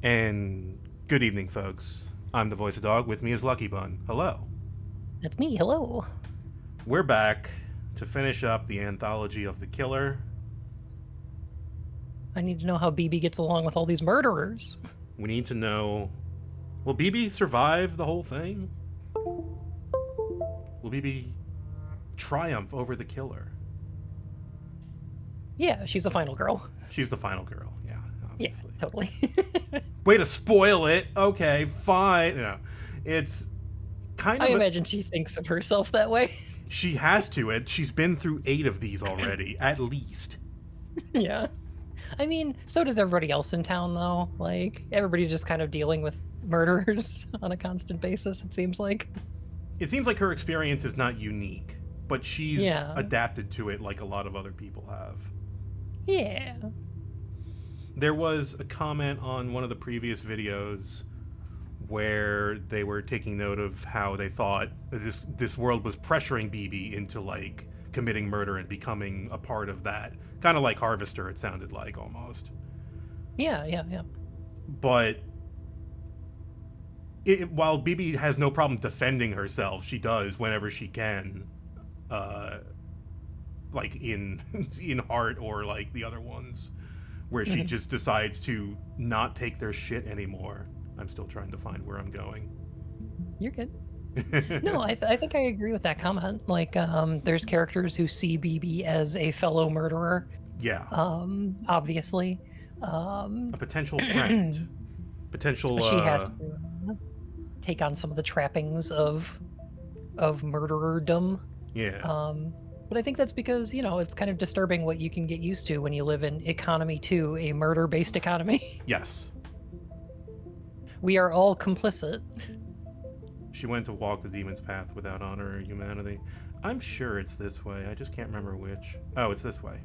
And good evening, folks. I'm the voice of dog. With me is Lucky Bun. Hello. That's me. Hello. We're back to finish up the Anthology of the Killer. I need to know how BB gets along with all these murderers. We need to know, will BB survive the whole thing? Will BB triumph over the killer? Yeah, she's the final girl. She's the final girl. Yeah, Yeah, obviously. totally. Way to spoil it. Okay, fine. No, it's kind I of a. imagine she thinks of herself that way. She has to. She's been through 8 of these already, at least. Yeah. I mean, so does everybody else in town, though. Like, everybody's just kind of dealing with murderers on a constant basis, it seems like. It seems like her experience is not unique, but she's Yeah. adapted to it like a lot of other people have. Yeah. There was a comment on one of the previous videos where they were taking note of how they thought this world was pressuring BB into like committing murder and becoming a part of that. Kind of like Harvester, it sounded like almost. Yeah, yeah, yeah. But while BB has no problem defending herself, she does whenever she can, uh, like in in Heart or like the other ones, where she just decides to not take their shit anymore. I'm still trying to find where I'm going. You're good. No, I think I agree with that comment. Like, there's characters who see BB as a fellow murderer, Yeah, obviously. a potential friend, potential. She has to take on some of the trappings of murdererdom. Yeah, But I think that's because, it's kind of disturbing what you can get used to when you live in economy 2, a murder-based economy. yes. We are all complicit. She went to walk the demon's path without honor or humanity. I'm sure it's this way. I just can't remember which. Oh, it's this way.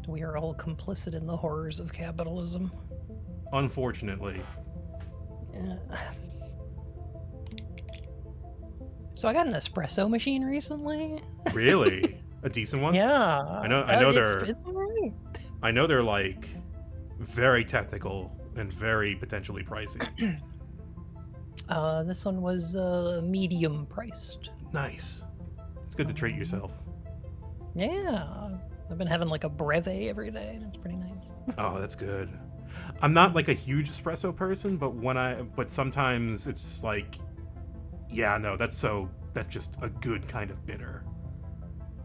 We are all complicit in the horrors of capitalism. Unfortunately. Yeah. So I got an espresso machine recently. Really? A decent one? Yeah. I know It's all right. I know they're like very technical and very potentially pricey. This one was medium priced. Nice. It's good to treat yourself. Yeah. I've been having like a breve every day, and it's pretty nice. Oh, that's good. I'm not like a huge espresso person, but sometimes it's like, yeah, no, that's just a good kind of bitter.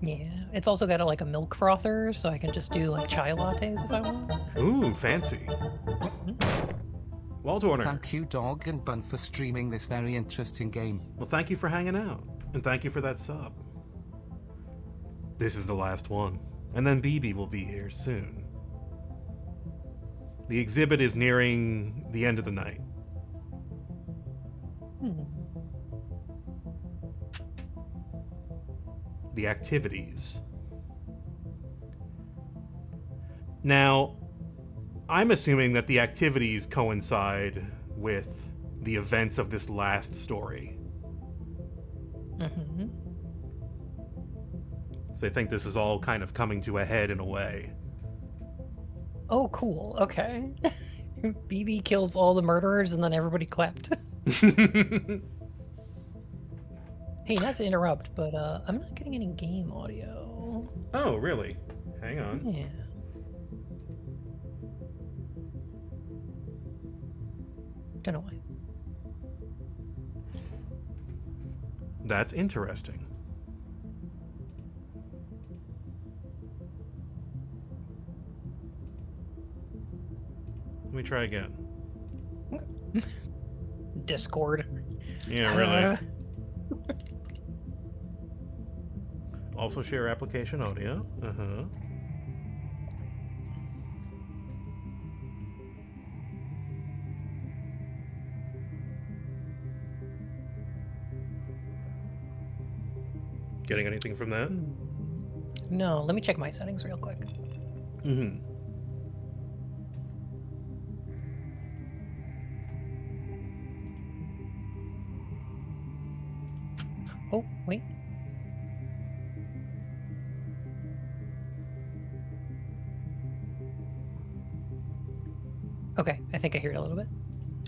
Yeah, it's also got like a milk frother, so I can just do like chai lattes if I want. Ooh, fancy. Walt Warner. Thank you, Dog and Bun, for streaming this very interesting game. Well, thank you for hanging out, and thank you for that sub. This is the last one, and then BB will be here soon. The exhibit is nearing the end of the night. The activities. Now, I'm assuming that the activities coincide with the events of this last story. Mm-hmm. So I think this is all kind of coming to a head in a way. Oh, cool. Okay. BB kills all the murderers and then everybody clapped. Hey, not to interrupt, but I'm not getting any game audio. Oh, really? Hang on. Yeah. Don't know why. That's interesting. Let me try again. Discord. Yeah, really. Also share application audio. Uh-huh. Getting anything from that? No, let me check my settings real quick. Mm-hmm. Oh, wait. Okay, I think I hear it a little bit.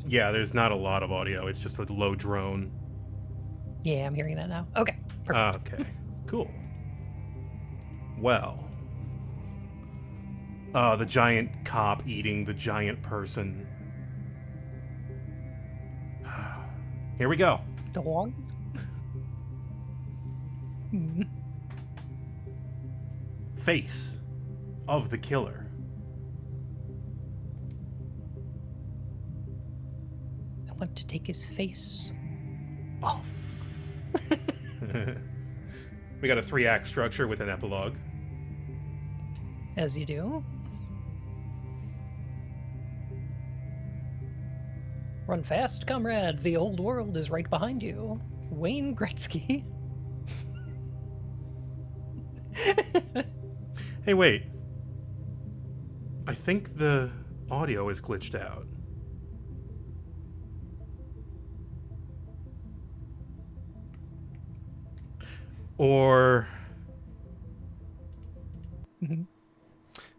Yeah, there's not a lot of audio. It's just a low drone. Yeah, I'm hearing that now. Okay, perfect. Okay, cool. Well, the giant cop eating the giant person. Here we go. Dogs? Face of the killer. I want to take his face off. We got a 3-act structure with an epilogue. As you do. Run fast, comrade. The old world is right behind you. Wayne Gretzky. Hey, wait. I think the audio is glitched out. Or...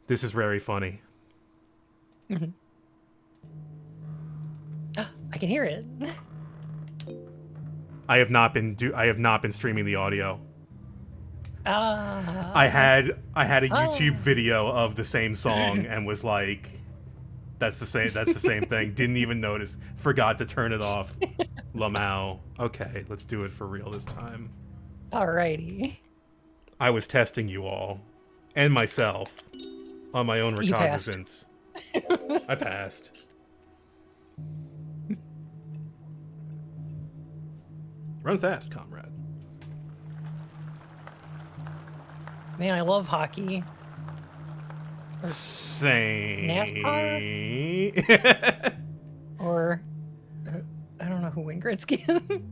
This is very funny. I can hear it. I have not been streaming the audio. Ah. I had a YouTube video of the same song and was like, that's the same thing. Didn't even notice. Forgot to turn it off. Lamau. Okay, let's do it for real this time. Alrighty. I was testing you all and myself on my own You passed. recognizance. I passed. Run fast, comrade. Man, I love hockey. Same. NASCAR? Or I don't know who Wayne Gretzky is.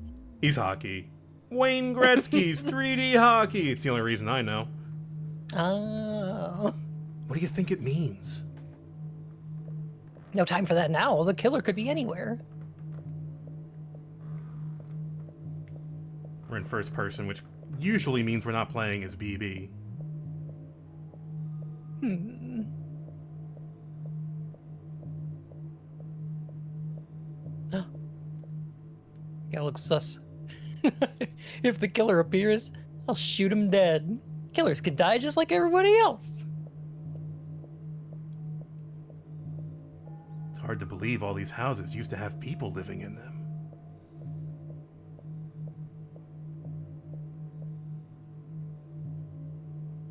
He's hockey. Wayne Gretzky's 3D hockey. It's the only reason I know. Oh. What do you think it means? No time for that now. The killer could be anywhere. We're in first person, which usually means we're not playing as BB. Gotta look sus. If the killer appears, I'll shoot him dead. Killers can die just like everybody else. It's hard to believe all these houses used to have people living in them.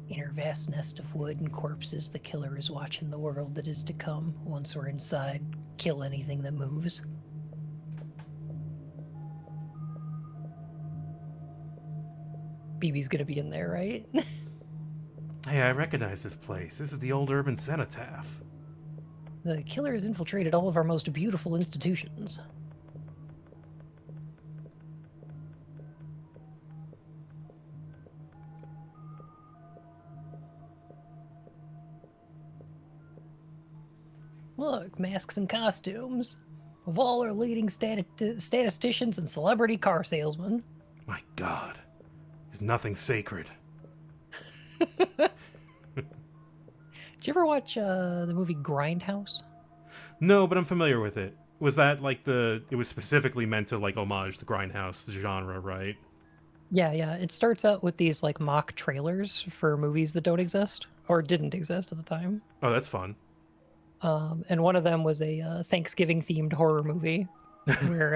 In her vast nest of wood and corpses, the killer is watching the world that is to come. Once we're inside, kill anything that moves. BB's gonna be in there, right? Hey, I recognize this place. This is the old urban cenotaph. The killer has infiltrated all of our most beautiful institutions. Look, masks and costumes of all our leading statisticians and celebrity car salesmen. My God. There's nothing sacred. Did you ever watch the movie Grindhouse? No, but I'm familiar with it. Was that like it was specifically meant to like homage the Grindhouse genre, right? Yeah, yeah. It starts out with these like mock trailers for movies that don't exist or didn't exist at the time. Oh, that's fun. And one of them was a Thanksgiving themed horror movie where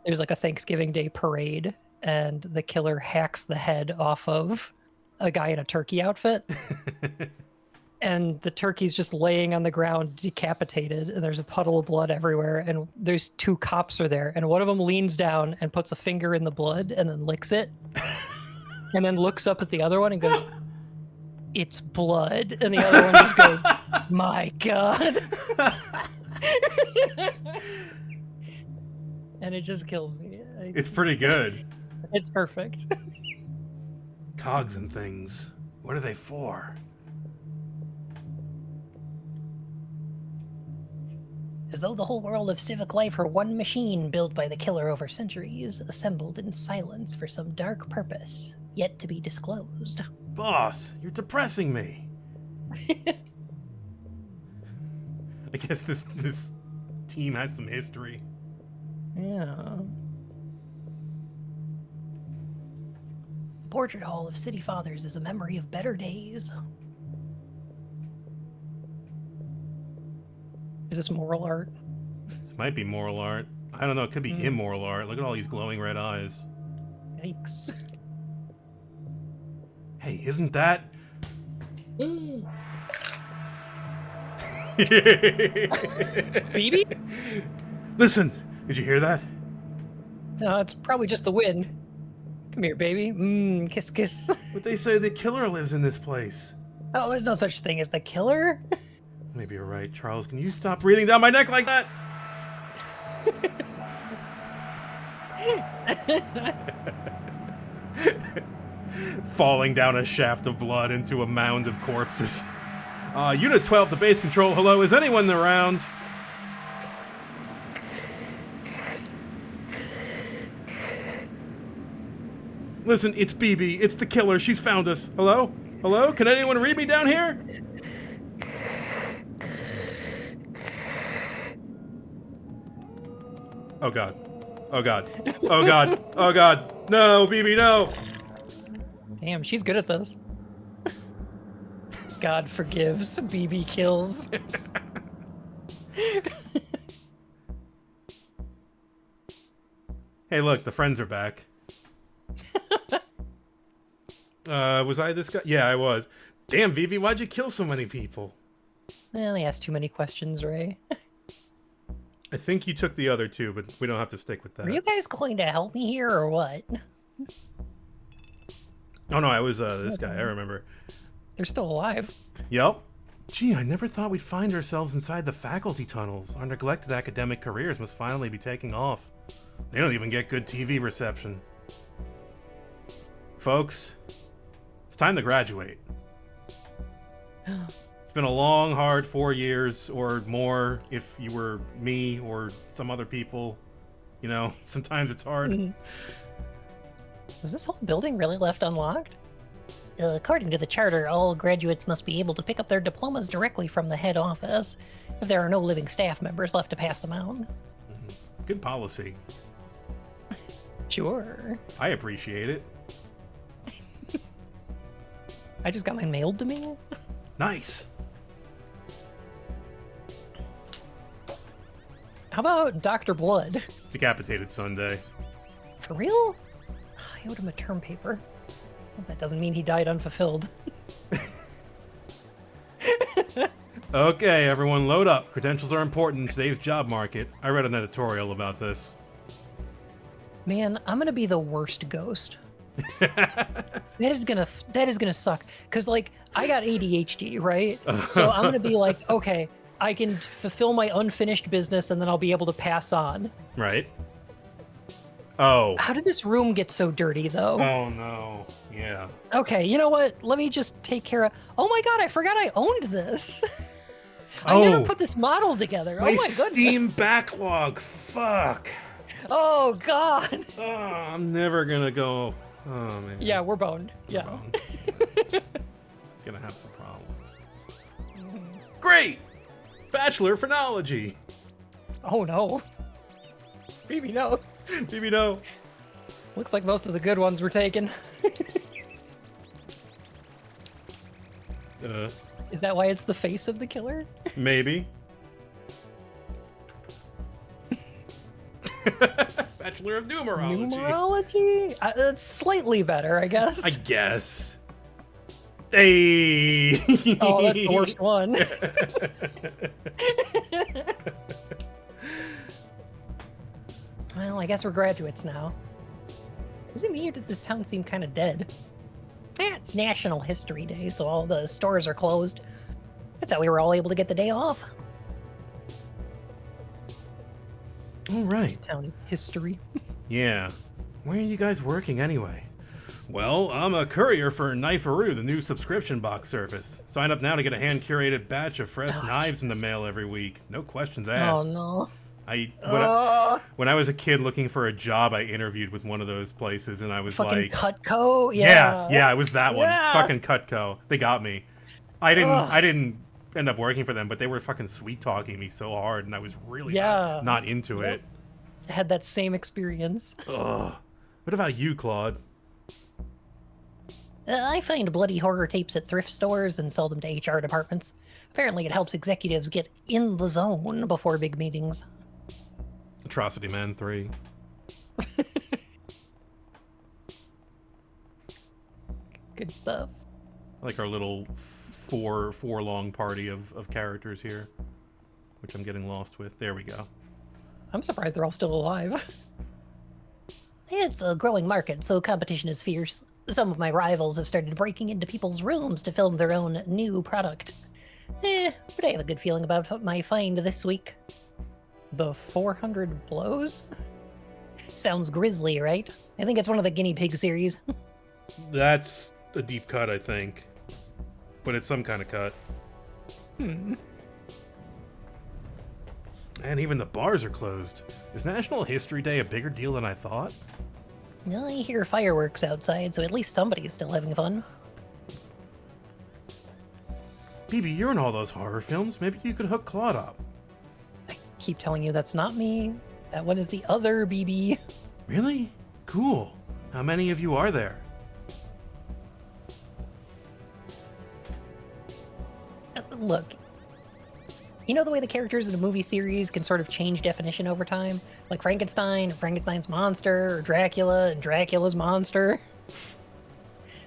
there's like a Thanksgiving Day parade and the killer hacks the head off of a guy in a turkey outfit. And the turkey's just laying on the ground decapitated, and there's a puddle of blood everywhere, and there's two cops are there, and one of them leans down and puts a finger in the blood and then licks it. And then looks up at the other one and goes, "It's blood." And the other one just goes, "My God." And it just kills me. It's pretty good. It's perfect. Cogs and things. What are they for? As though the whole world of civic life were one machine built by the killer over centuries, assembled in silence for some dark purpose, yet to be disclosed. Boss, you're depressing me. I guess this team has some history. Yeah. The Portrait Hall of City Fathers is a memory of better days. Is this moral art? This might be moral art. I don't know. It could be immoral art. Look at all these glowing red eyes. Yikes. Hey, isn't that... Baby? Listen, did you hear that? No, it's probably just the wind. Come here, baby. Kiss, kiss. But they say the killer lives in this place. Oh, there's no such thing as the killer. Maybe you're right. Charles, can you stop breathing down my neck like that? Falling down a shaft of blood into a mound of corpses. Unit 12 to base control. Hello, is anyone around? Listen, it's BB. It's the killer. She's found us. Hello? Hello? Can anyone read me down here? Oh god. Oh god. Oh god. Oh god. No, BB, no! Damn, she's good at this. God forgives, BB kills. Hey, look, the friends are back. Was I this guy? Yeah, I was. Damn, Vivi, why'd you kill so many people? Well, they asked too many questions, Ray. I think you took the other two, but we don't have to stick with that. Are you guys going to help me here, or what? Oh no, I was this guy, I remember. They're still alive. Yep. Gee, I never thought we'd find ourselves inside the faculty tunnels. Our neglected academic careers must finally be taking off. They don't even get good TV reception. Folks, it's time to graduate. It's been a long, hard 4 years or more if you were me or some other people. You know, sometimes it's hard. Was this whole building really left unlocked? According to the charter, all graduates must be able to pick up their diplomas directly from the head office if there are no living staff members left to pass them out. Good policy. Sure. I appreciate it. I just got mine mailed to me. Nice. How about Dr. Blood? Decapitated Sunday. For real? I owed him a term paper. That doesn't mean he died unfulfilled. Okay, everyone, load up. Credentials are important in today's job market. I read an editorial about this. Man, I'm gonna be the worst ghost. that is gonna suck. Cause like I got ADHD, right? So I'm gonna be like, okay, I can fulfill my unfinished business and then I'll be able to pass on. Right. Oh. How did this room get so dirty though? Oh no. Yeah. Okay, you know what? Let me just take care of. Oh my god, I forgot I owned this. I never put this model together. Oh my goodness. Steam backlog. Fuck. Oh god. Oh, I'm never gonna go. Oh man. Yeah, we're boned. Yeah. Boned. Gonna have some problems. Great. Bachelor of Phrenology. Oh no. Baby, no. Baby, no. Looks like most of the good ones were taken. Is that why it's the face of the killer? Maybe. Bachelor of Numerology. Numerology? It's slightly better, I guess. I guess. Hey. Oh, that's the worst one. Well, I guess we're graduates now. Is it me or does this town seem kind of dead? Yeah, it's National History Day, so all the stores are closed. That's how we were all able to get the day off. All right. This town is history. Yeah. Where are you guys working anyway? Well, I'm a courier for Kniferoo, the new subscription box service. Sign up now to get a hand-curated batch of fresh knives in the mail every week. No questions asked. Oh, no. When I was a kid looking for a job, I interviewed with one of those places, and I was fucking like, Cutco? Yeah, it was that one. Yeah. Fucking Cutco. They got me. I didn't end up working for them, but they were fucking sweet talking me so hard, and I was really Yeah. not into it. I had that same experience. Ugh. What about you, Claude? I find bloody horror tapes at thrift stores and sell them to HR departments. Apparently it helps executives get in the zone before big meetings. Atrocity Man 3. Good stuff. I like our little four long party of characters here, which I'm getting lost with. There we go. I'm surprised they're all still alive. It's a growing market, so competition is fierce. Some of my rivals have started breaking into people's rooms to film their own new product. But I have a good feeling about my find this week. The 400 blows? Sounds grisly, right? I think it's one of the guinea pig series. That's a deep cut, I think. But it's some kind of cut. And even the bars are closed. Is National History Day a bigger deal than I thought? I hear fireworks outside, so at least somebody's still having fun. BB, you're in all those horror films. Maybe you could hook Claude up. I keep telling you that's not me. That one is the other BB. Really? Cool. How many of you are there? Look, you know the way the characters in a movie series can sort of change definition over time? Like Frankenstein, Frankenstein's monster, or Dracula, and Dracula's monster?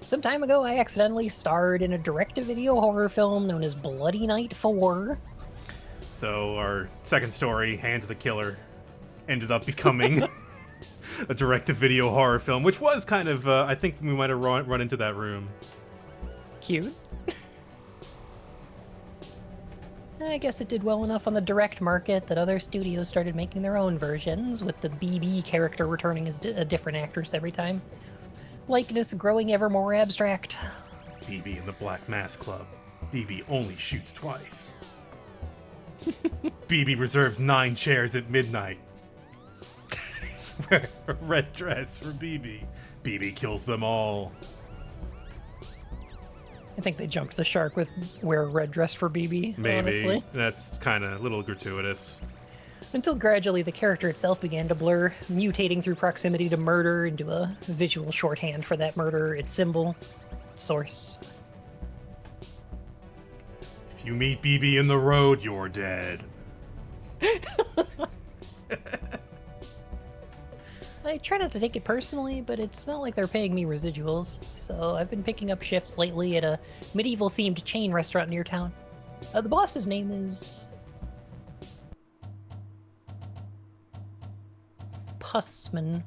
Some time ago, I accidentally starred in a direct-to-video horror film known as Bloody Night 4. So our second story, Hand to the Killer, ended up becoming a direct-to-video horror film, which was kind of, I think we might have run into that room. Cute. I guess it did well enough on the direct market that other studios started making their own versions, with the BB character returning as a different actress every time. Likeness growing ever more abstract. BB and the Black Mass Club. BB only shoots twice. BB reserves 9 chairs at midnight. Wear a red dress for BB. BB kills them all. I think they jumped the shark with wear a red dress for BB, Maybe. honestly. That's kind of a little gratuitous. Until gradually the character itself began to blur, mutating through proximity to murder into a visual shorthand for that murder, its symbol, source. If you meet BB in the road, you're dead. I try not to take it personally, but it's not like they're paying me residuals, so I've been picking up shifts lately at a medieval-themed chain restaurant near town. The boss's name is... Pussman.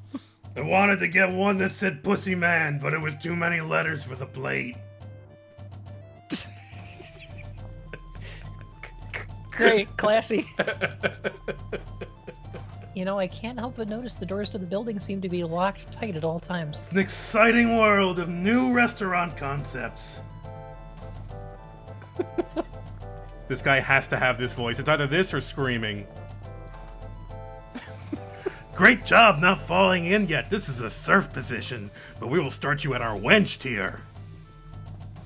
I wanted to get one that said Pussy Man, but it was too many letters for the plate. Great, classy. You know, I can't help but notice the doors to the building seem to be locked tight at all times. It's an exciting world of new restaurant concepts. This guy has to have this voice. It's either this or screaming. Great job not falling in yet. This is a surf position, but we will start you at our wench tier.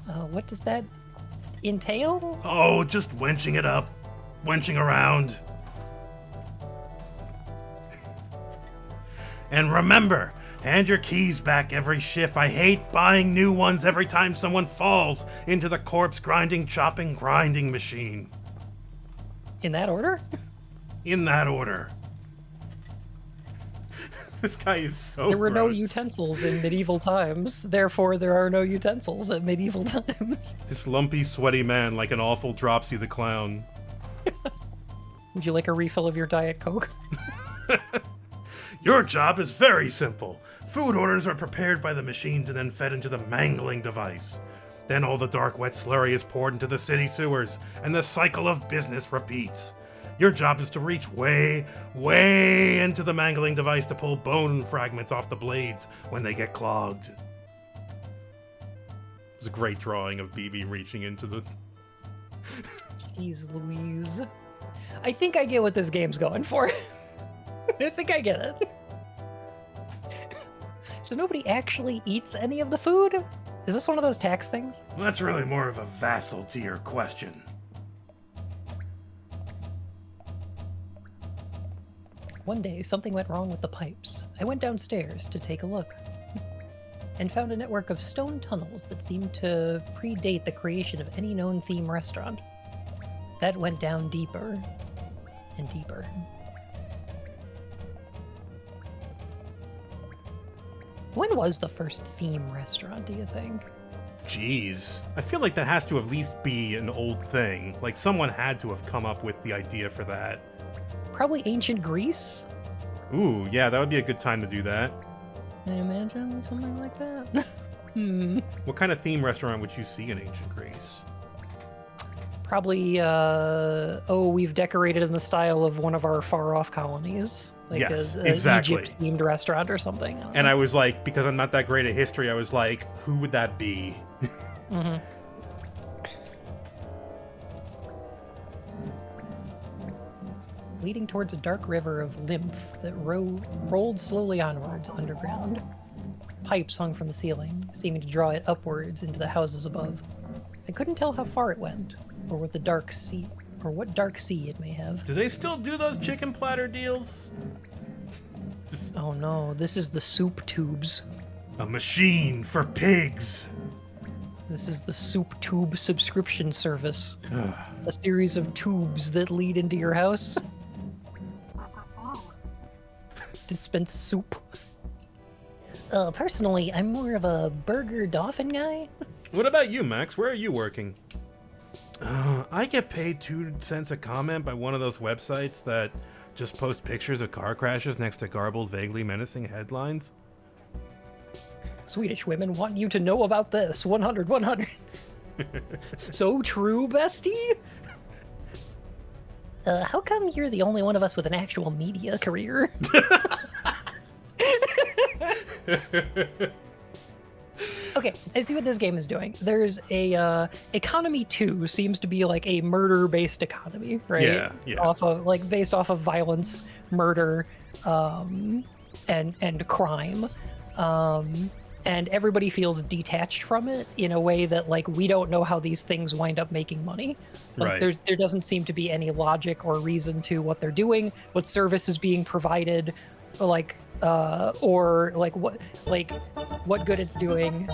What does that entail? Oh, just wenching it up. Wenching around. And remember, hand your keys back every shift. I hate buying new ones every time someone falls into the corpse grinding, chopping, grinding machine. In that order? In that order. This guy is so There were no gross. utensils in medieval times, therefore there are no utensils at medieval times. This lumpy, sweaty man like an awful Dropsy the Clown. Would you like a refill of your Diet Coke? Your job is very simple. Food orders are prepared by the machines and then fed into the mangling device. Then all the dark, wet slurry is poured into the city sewers, and the cycle of business repeats. Your job is to reach way, way into the mangling device to pull bone fragments off the blades when they get clogged. It's a great drawing of BB reaching into the... Jeez Louise. I think I get what this game's going for. I think I get it. So nobody actually eats any of the food? Is this one of those tax things? Well, that's really more of a vassal to your question. One day, something went wrong with the pipes. I went downstairs to take a look and found a network of stone tunnels that seemed to predate the creation of any known theme restaurant. That went down deeper and deeper. When was the first theme restaurant, do you think? Jeez. I feel like that has to at least be an old thing. Like, someone had to have come up with the idea for that. Probably ancient Greece? Ooh, yeah, that would be a good time to do that. I imagine something like that. What kind of theme restaurant would you see in ancient Greece? Probably, we've decorated in the style of one of our far-off colonies. Like Yes, a exactly. Egypt-themed restaurant or something. And I was like, because I'm not that great at history, I was like, who would that be? Mm-hmm. Leading towards a dark river of lymph that rolled slowly onwards underground. Pipes hung from the ceiling, seeming to draw it upwards into the houses above. I couldn't tell how far it went, or what dark sea it may have. Do they still do those chicken platter deals? Oh no, this is the soup tubes. A machine for pigs. This is the soup tube subscription service. A series of tubes that lead into your house. Dispense soup. Personally, I'm more of a burger dolphin guy. What about you, Max? Where are you working? I get paid 2 cents a comment by one of those websites that just post pictures of car crashes next to garbled, vaguely menacing headlines. Swedish women want you to know about this. 100, 100. So true, bestie. How come you're the only one of us with an actual media career? Okay, I see what this game is doing. There's a economy 2 seems to be like a murder-based economy, right? Yeah. Based off of violence, murder, and crime. And everybody feels detached from it in a way that, like, we don't know how these things wind up making money. Like, Right. there doesn't seem to be any logic or reason to what they're doing, what service is being provided, or what good it's doing,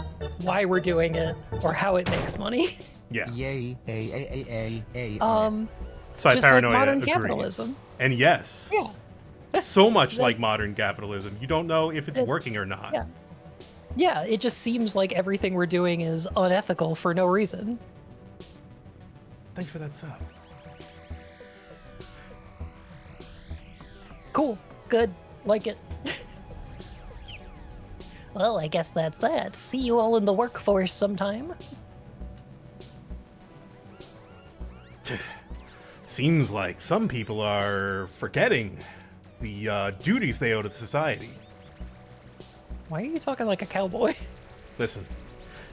why we're doing it, or how it makes money. Yeah. Yay, Sci Just like Paranoia modern agrees. capitalism. And yes, Yeah. so much like modern capitalism. You don't know if it's working or not. Yeah. Yeah, it just seems like everything we're doing is unethical for no reason. Thanks for that sub. Cool. Good. Like it. Well, I guess that's that. See you all in the workforce sometime. Seems like some people are forgetting the duties they owe to society. Why are you talking like a cowboy? Listen,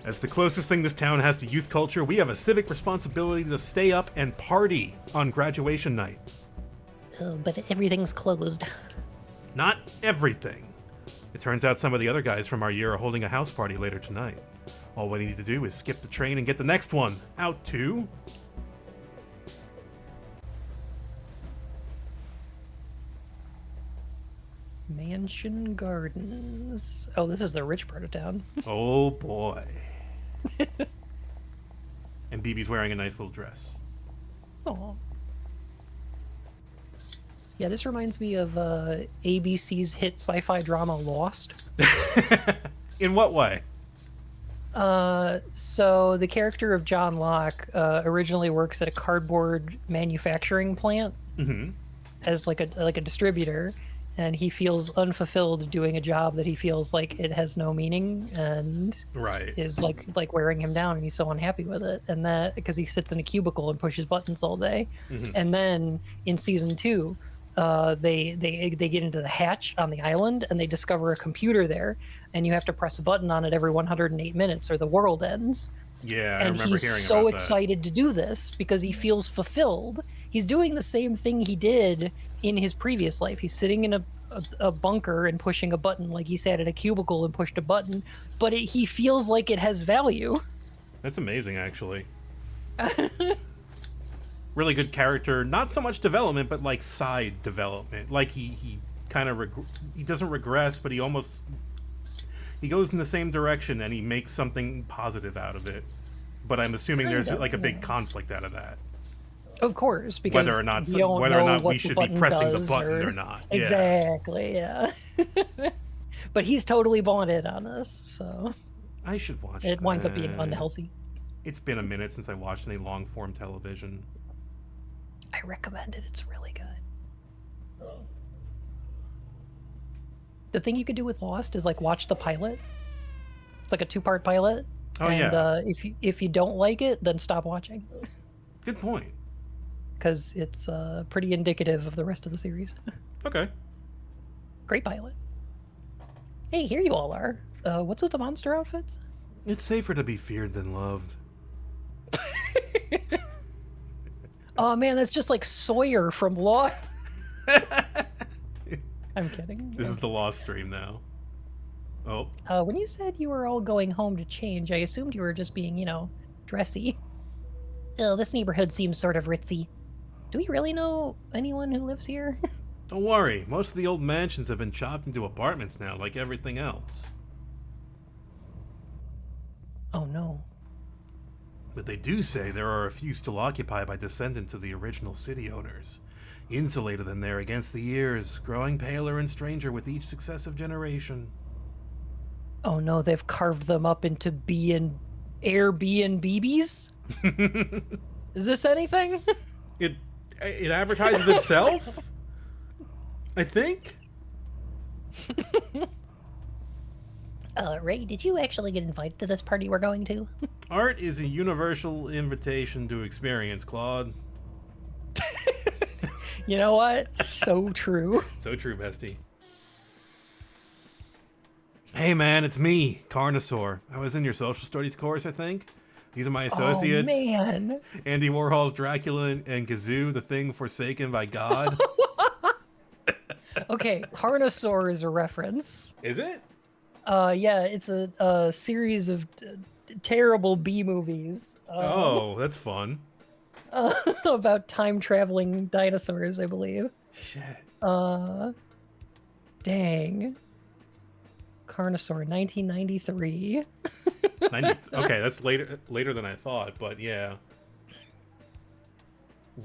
as the closest thing this town has to youth culture, we have a civic responsibility to stay up and party on graduation night. But everything's closed. Not everything. It turns out some of the other guys from our year are holding a house party later tonight. All we need to do is skip the train and get the next one out to... Mansion Gardens. Oh, this is the rich part of town. Oh boy. And BB's wearing a nice little dress. Oh. Yeah, this reminds me of ABC's hit sci-fi drama Lost. In what way? So the character of John Locke originally works at a cardboard manufacturing plant as like a distributor, and he feels unfulfilled doing a job that he feels like it has no meaning and Right. is like wearing him down, and he's so unhappy with it, and that because he sits in a cubicle and pushes buttons all day. And then in season 2 they get into the hatch on the island and they discover a computer there, and you have to press a button on it every 108 minutes or the world ends. Yeah, I And remember he's hearing so about that. excited to do this because he feels fulfilled. He's doing the same thing he did in his previous life. He's sitting in a bunker and pushing a button, like he sat at a cubicle and pushed a button, but he feels like it has value. That's amazing, actually. Really good character. Not so much development, but like side development. Like he kind of he doesn't regress, but he goes in the same direction and he makes something positive out of it. But I'm assuming there's like a big conflict out of that. Of course, because whether or not we don't know what we the should be button pressing the does button or not. Yeah. Exactly, yeah. But he's totally bonded on us, so I should watch it winds up that. being unhealthy. It's been a minute since I watched any long form television. I recommend it. It's really good. The thing you could do with Lost is like watch the pilot. It's like a 2-part pilot. Oh, and yeah. If you don't like it, then stop watching. Good point. Because it's pretty indicative of the rest of the series. Okay. Great pilot. Hey, here you all are. What's with the monster outfits? It's safer to be feared than loved. Oh man, that's just like Sawyer from Lost. I'm kidding. This is the Lost stream now. Oh. When you said you were all going home to change, I assumed you were just being, dressy. Oh, this neighborhood seems sort of ritzy. Do we really know anyone who lives here? Don't worry, most of the old mansions have been chopped into apartments now, like everything else. Oh no. But they do say there are a few still occupied by descendants of the original city owners. Insulated in there against the years, growing paler and stranger with each successive generation. Oh no, they've carved them up into Airbnbs? Is this anything? It advertises itself? I think? Ray, did you actually get invited to this party we're going to? Art is a universal invitation to experience, Claude. You know what? So true. So true, bestie. Hey man, it's me, Carnosaur. I was in your social studies course, I think. These are my associates. Oh man. Andy Warhol's Dracula and Kazoo, the thing forsaken by God. Okay, Carnosaur is a reference. Is it? Yeah, it's a series of terrible B movies. Oh, that's fun. About time traveling dinosaurs, I believe. Shit. Dang. Carnosaur, 1993. Okay, that's later than I thought, but yeah.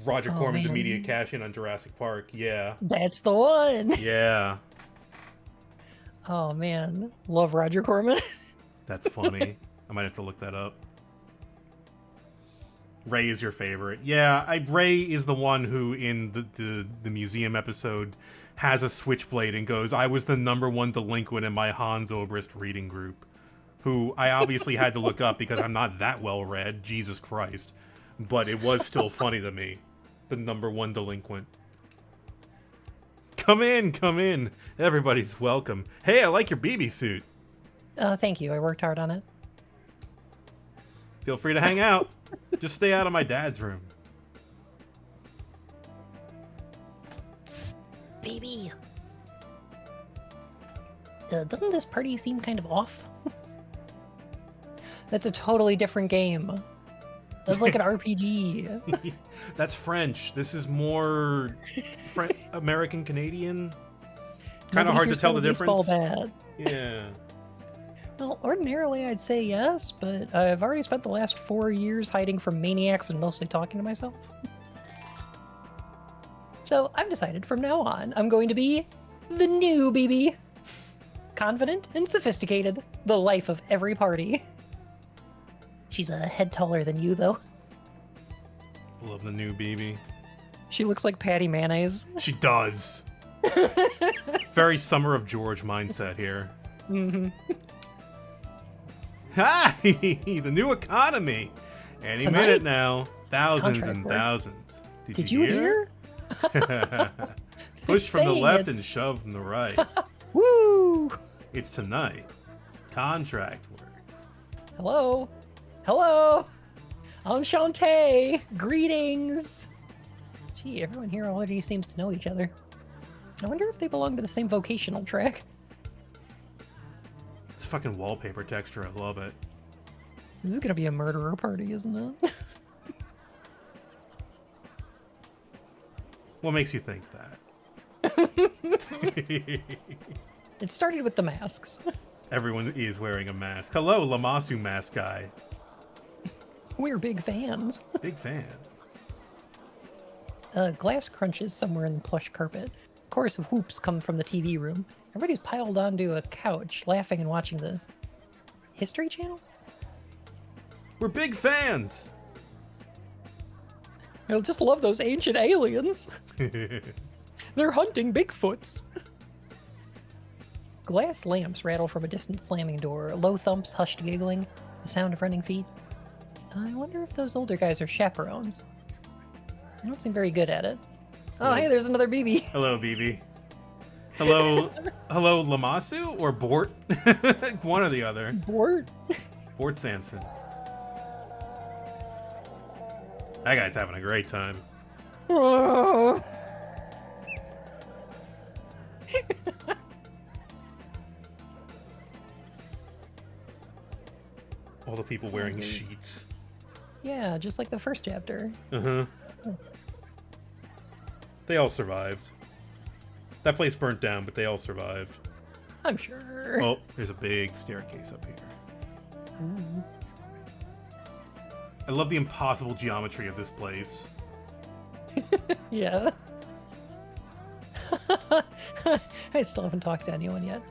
Roger Corman's man. immediate cash in on Jurassic Park. Yeah. That's the one. Yeah. Oh man, love Roger Corman. That's funny. I might have to look that up. Ray is your favorite. Yeah, Ray is the one who, in the museum episode, has a switchblade and goes, I was the #1 delinquent in my Hans Obrist reading group. Who I obviously had to look up because I'm not that well read. Jesus Christ. But it was still funny to me. The #1 delinquent. Come in, come in. Everybody's welcome. Hey, I like your BB suit. Thank you. I worked hard on it. Feel free to hang out. Just stay out of my dad's room. Baby. Doesn't this party seem kind of off? That's a totally different game. That's like an RPG. That's French. This is more American Canadian. Kind of hard to tell the difference. Bad. Yeah. Well, ordinarily I'd say yes, but I've already spent the last 4 years hiding from maniacs and mostly talking to myself. So I've decided from now on I'm going to be the new BB. Confident and sophisticated. The life of every party. She's a head taller than you, though. Love the new BB. She looks like Patty Mayonnaise. She does. Very Summer of George mindset here. Mm-hmm. Hi! The new economy. Any Tonight, minute now. Thousands and work. thousands. Did you hear? Push from the saying left it. and shove from the right. Woo! It's tonight. Contract work. Hello? Hello? Enchanté! Greetings! Gee, everyone here already seems to know each other. I wonder if they belong to the same vocational track. This fucking wallpaper texture, I love it. This is gonna be a murderer party, isn't it? What makes you think that? It started with the masks. Everyone is wearing a mask. Hello, Lamasu mask guy. We're big fans. Big fan. Glass crunches somewhere in the plush carpet. A chorus of whoops come from the TV room. Everybody's piled onto a couch, laughing and watching the History Channel? We're big fans. I just love those ancient aliens. They're hunting Bigfoots. Glass lamps rattle from a distant slamming door. Low thumps, hushed giggling, the sound of running feet. I wonder if those older guys are chaperones. They don't seem very good at it. Oh, hey, there's another BB. Hello, BB. Hello, hello, Lamasu or Bort? One or the other. Bort? Bort Sampson. That guy's having a great time. Oh. All the people wearing sheets. Yeah, just like the first chapter. Uh-huh. They all survived. That place burnt down, but they all survived. I'm sure. Oh, there's a big staircase up here. Ooh. I love the impossible geometry of this place. Yeah. I still haven't talked to anyone yet.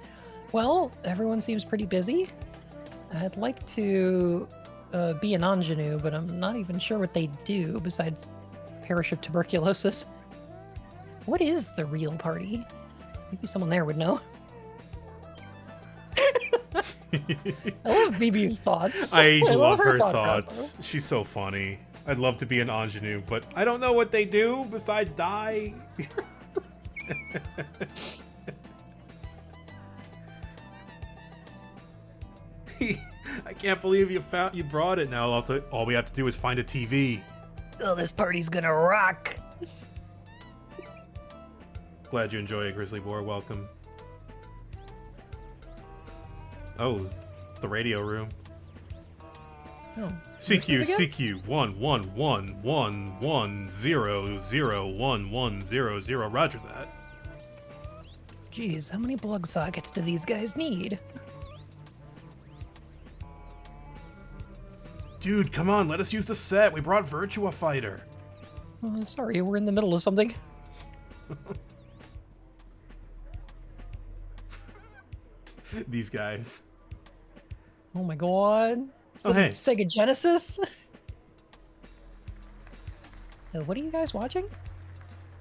Well, everyone seems pretty busy. I'd like to be an ingenue, but I'm not even sure what they do besides perish of tuberculosis. What is the real party? Maybe someone there would know. I love BB's thoughts. I love her thought thoughts. process. She's so funny. I'd love to be an ingenue, but I don't know what they do besides die. I can't believe you brought it now. All we have to do is find a TV. Oh, this party's gonna rock. Glad you enjoy it, Grizzly Boar. Welcome. Oh, the radio room. Oh, CQ nurses again? CQ 11111100110. Roger that. Jeez, how many plug sockets do these guys need? Dude, come on, let us use the set. We brought Virtua Fighter. Oh, sorry, we're in the middle of something. These guys. Oh my god. Is Oh, that a hey. Sega Genesis? What are you guys watching?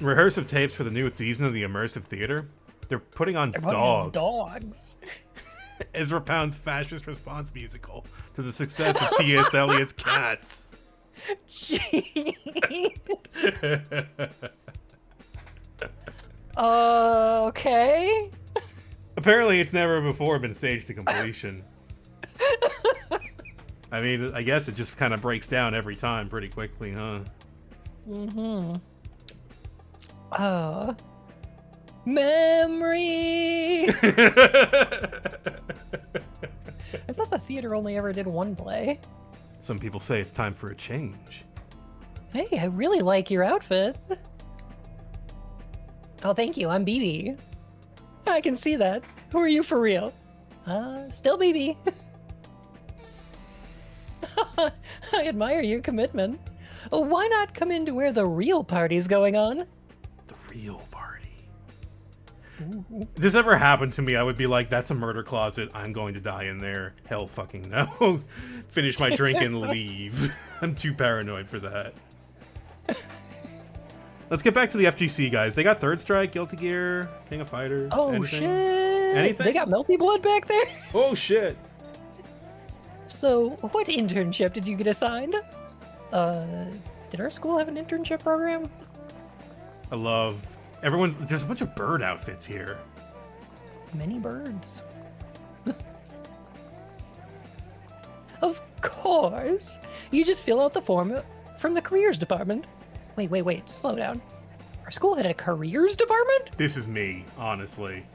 Rehearsive tapes for the new season of the Immersive Theater. They're putting on They're putting on dogs. dogs. Ezra Pound's fascist response musical to the success of T.S. Eliot's Cats. Jeez. Okay. Apparently, it's never before been staged to completion. I mean, I guess it just kind of breaks down every time pretty quickly, huh? Mm-hmm. Memory. I thought the theater only ever did one play. Some people say it's time for a change. Hey, I really like your outfit. Oh, thank you. I'm BB. I can see that. Who are you for real? Still BB. I admire your commitment. Why not come into where the real party's going on? The real party. If this ever happened to me, I would be like, that's a murder closet. I'm going to die in there. Hell fucking no. Finish my drink and leave. I'm too paranoid for that. Let's get back to the FGC, guys. They got Third Strike, Guilty Gear, King of Fighters. Oh, anything? shit. Anything? They got Melty Blood back there? Oh, shit. So, what internship did you get assigned? Did our school have an internship program? I love... There's a bunch of bird outfits here. Many birds. Of course. You just fill out the form from the careers department. Wait, slow down. Our school had a careers department? This is me, honestly.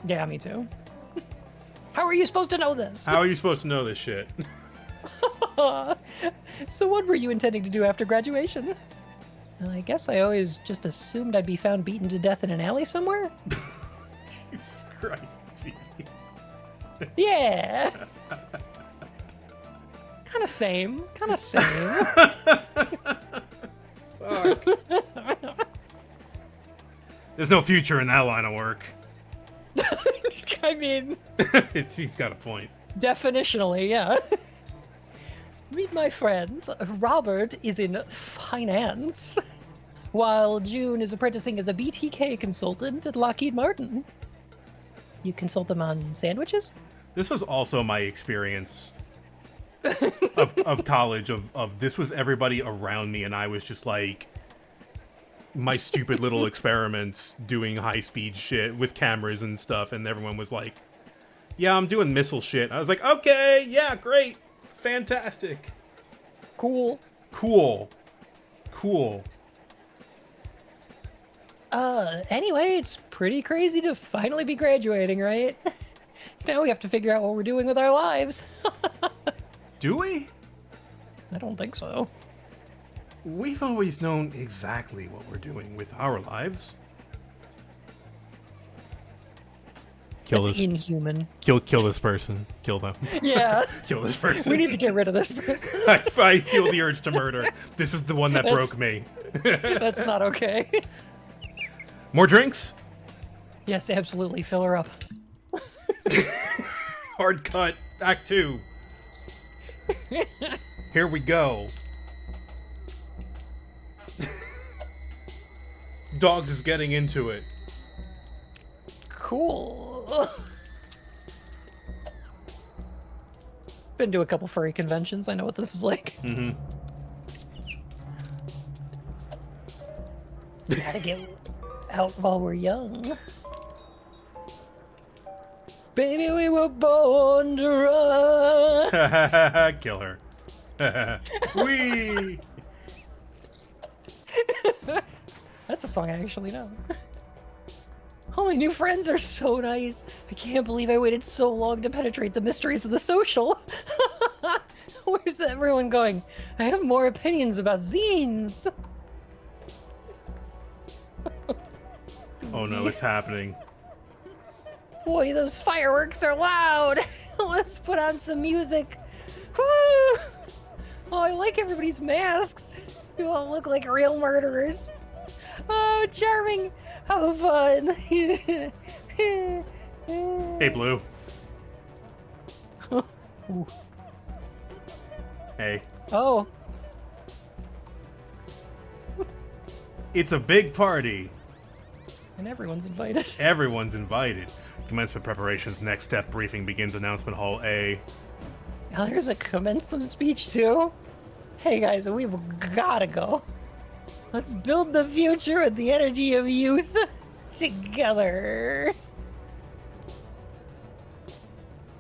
Yeah, me too. How are you supposed to know this? How are you supposed to know this shit? So what were you intending to do after graduation? I guess I always just assumed I'd be found beaten to death in an alley somewhere. Jesus Christ, Phoebe. Yeah. Kind of same. Kind of same. Fuck. There's no future in that line of work. I mean, He's got a point. definitionally, yeah. Meet my friends. Robert is in finance, while June is apprenticing as a BTK consultant at Lockheed Martin. You consult them on sandwiches? This was also my experience of college, of this was everybody around me, and I was just like my stupid little experiments doing high-speed shit with cameras and stuff, and everyone was like, yeah, I'm doing missile shit. I was like, okay, yeah, great, fantastic. Cool. Cool. Anyway, it's pretty crazy to finally be graduating, right? Now we have to figure out what we're doing with our lives. Do we? I don't think so. We've always known exactly what we're doing with our lives. Kill That's this. inhuman. Kill this person. Kill them. Yeah. Kill this person. We need to get rid of this person. I feel the urge to murder. This is the one that broke me. That's not okay. More drinks? Yes, absolutely. Fill her up. Hard cut. Act 2. Here we go. Dogs is getting into it. Cool. Been to a couple furry conventions. I know what this is like. Mm-hmm. Gotta get out while we're young. Baby, we were born to run. Kill her. Wee! That's a song I actually know. All my new friends are so nice. I can't believe I waited so long to penetrate the mysteries of the social. Where's everyone going? I have more opinions about zines. Oh no, it's happening. Boy, those fireworks are loud. Let's put on some music. Woo! Oh, I like everybody's masks. You all look like real murderers. Oh, charming. How fun. Hey, Blue. Hey. Oh. It's a big party. And everyone's invited. Everyone's invited. Commencement preparations. Next step briefing begins. Announcement Hall A. Now there's a commencement speech too. Hey guys, we've gotta go. Let's build the future with the energy of youth together.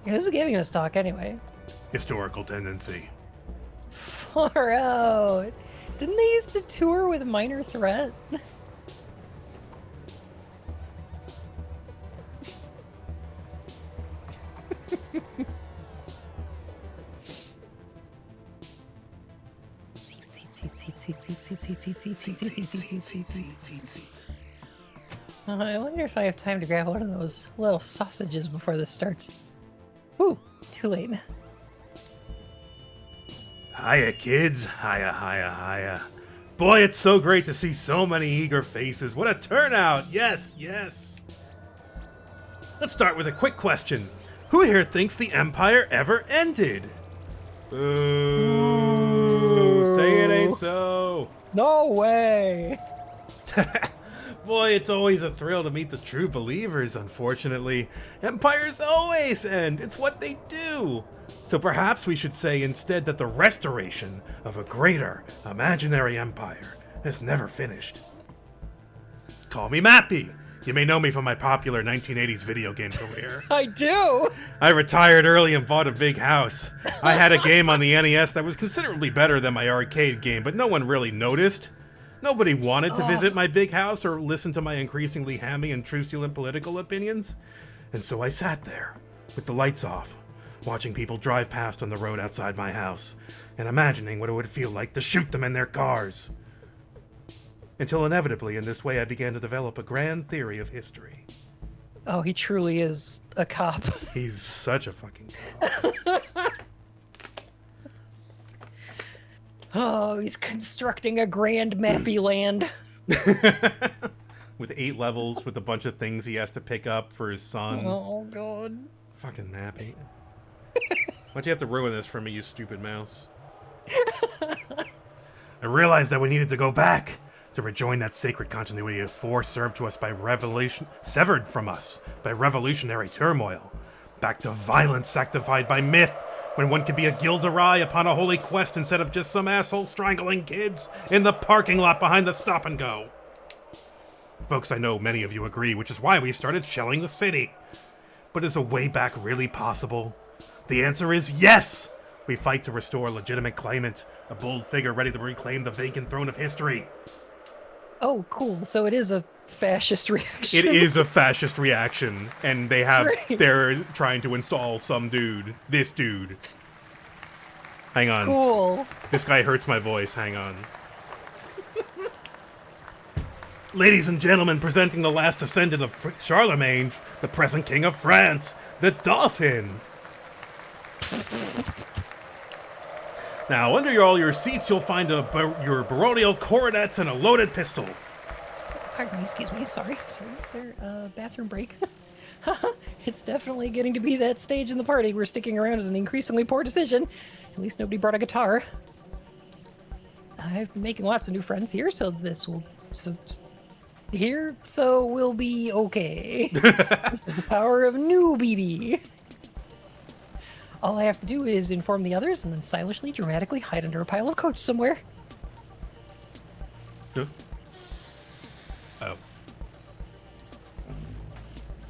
Who's giving this talk anyway? Historical tendency. Far out. Didn't they used to tour with Minor Threat? I wonder if I have time to grab one of those little sausages before this starts. Ooh, too late. Hiya, kids. Hiya. Boy, it's so great to see so many eager faces. What a turnout. Yes. Let's start with a quick question. Who here thinks the Empire ever ended? Ooh. Say it ain't so. No way! Boy, it's always a thrill to meet the true believers. Unfortunately, empires always end. It's what they do. So perhaps we should say instead that the restoration of a greater, imaginary empire has never finished. Call me Mappy. You may know me from my popular 1980s video game career. I do! I retired early and bought a big house. I had a game on the NES that was considerably better than my arcade game, but no one really noticed. Nobody wanted to visit my big house or listen to my increasingly hammy and truculent political opinions. And so I sat there, with the lights off, watching people drive past on the road outside my house, and imagining what it would feel like to shoot them in their cars. Until inevitably, in this way, I began to develop a grand theory of history. Oh, he truly is a cop. He's such a fucking cop. Oh, he's constructing a grand mappy land. With 8 levels, with a bunch of things he has to pick up for his son. Oh, God. Fucking Mappy. Why'd you have to ruin this for me, you stupid mouse? I realized that we needed to go back to rejoin that sacred continuity of force served to us by severed from us by revolutionary turmoil. Back to violence sanctified by myth, when one could be a Gilderai upon a holy quest instead of just some asshole strangling kids in the parking lot behind the stop and go. Folks, I know many of you agree, which is why we've started shelling the city. But is a way back really possible? The answer is yes! We fight to restore a legitimate claimant, a bold figure ready to reclaim the vacant throne of history. Oh, cool. So it is a fascist reaction. It is a fascist reaction, and they have, they're trying to install some dude. This dude. Hang on. Cool. This guy hurts my voice, hang on. Ladies and gentlemen, presenting the last descendant of Charlemagne, the present king of France, the Dauphin. Now, under all your seats, you'll find your baronial coronets and a loaded pistol. Pardon me, excuse me. Sorry. There, bathroom break. It's definitely getting to be that stage in the party where sticking around is an increasingly poor decision. At least nobody brought a guitar. I've been making lots of new friends here, so we'll be okay. This is the power of new BB. All I have to do is inform the others and then stylishly, dramatically hide under a pile of coats somewhere. Huh? Oh.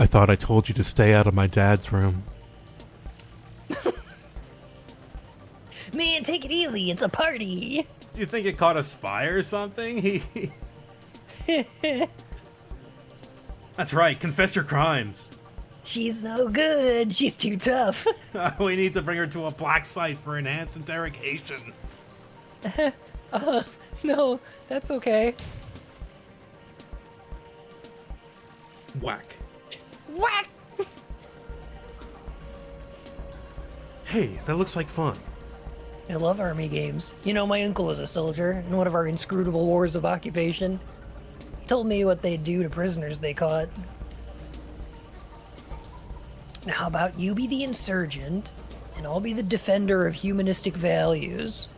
I thought I told you to stay out of my dad's room. Man, take it easy. It's a party. You think it caught a spy or something? That's right. Confess your crimes. She's no good. She's too tough. We need to bring her to a black site for enhanced interrogation. No, that's okay. Whack. Whack! Hey, that looks like fun. I love army games. You know, my uncle was a soldier in one of our inscrutable wars of occupation. He told me what they'd do to prisoners they caught. Now, how about you be the insurgent, and I'll be the defender of humanistic values?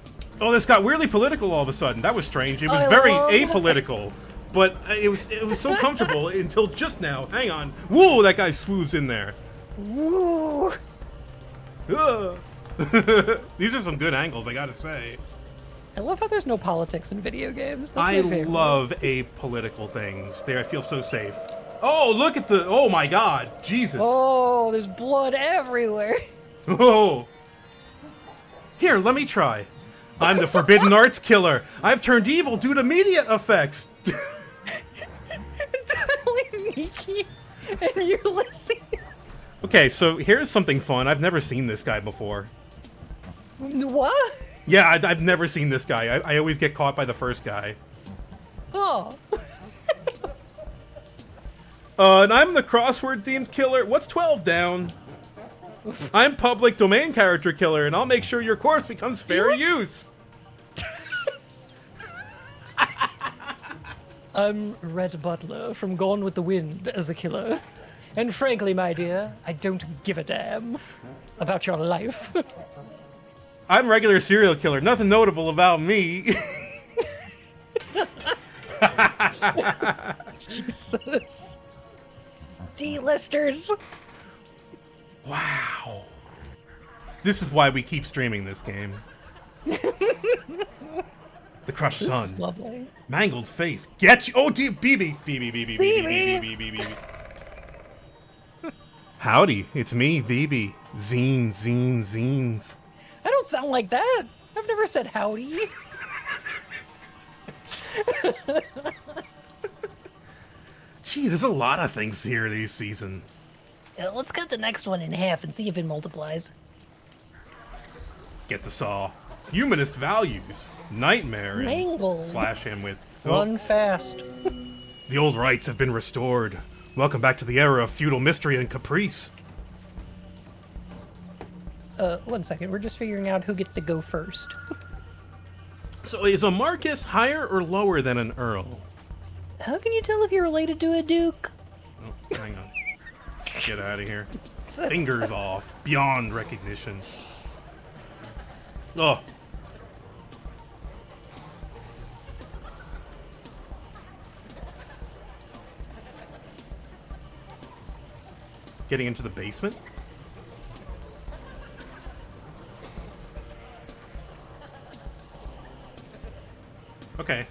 Oh, this got weirdly political all of a sudden. That was strange. It was I very love- apolitical, but it was so comfortable until just now. Hang on. Whoa, that guy swooves in there. Woo! Ugh. These are some good angles, I gotta say. I love how there's no politics in video games. That's I my favorite. love apolitical things. There, I feel so safe. Oh, look at the... Oh my god. Jesus. Oh, there's blood everywhere. Oh. Here, let me try. I'm the Forbidden Arts Killer. I've turned evil due to media effects. Totally Mickey and Ulysses. Okay, so here's something fun. I've never seen this guy before. What? Yeah, I've never seen this guy. I always get caught by the first guy. Oh. And I'm the crossword-themed killer. What's 12 down? I'm public domain character killer, and I'll make sure your course becomes fair use. I'm Red Butler from Gone with the Wind as a killer. And frankly, my dear, I don't give a damn about your life. I'm regular serial killer. Nothing notable about me. Jesus. D-listers. Wow. This is why we keep streaming this game. The crushed This sun. is lovely. Mangled face. Get you. Oh, dear. BB. BB, BB, BB, BB, BB. Howdy. It's me, VB. Zines. I don't sound like that. I've never said howdy. Gee, there's a lot of things here this season. Let's cut the next one in half and see if it multiplies. Get the saw. Humanist values. Nightmare. And Mangled. slash him with. Run fast. The old rights have been restored. Welcome back to the era of feudal mystery and caprice. 1 second. We're just figuring out who gets to go first. So is a Marcus higher or lower than an Earl? How can you tell if you're related to a duke? Oh, hang on. Get out of here. Fingers off. Beyond recognition. Oh. Getting into the basement? Okay.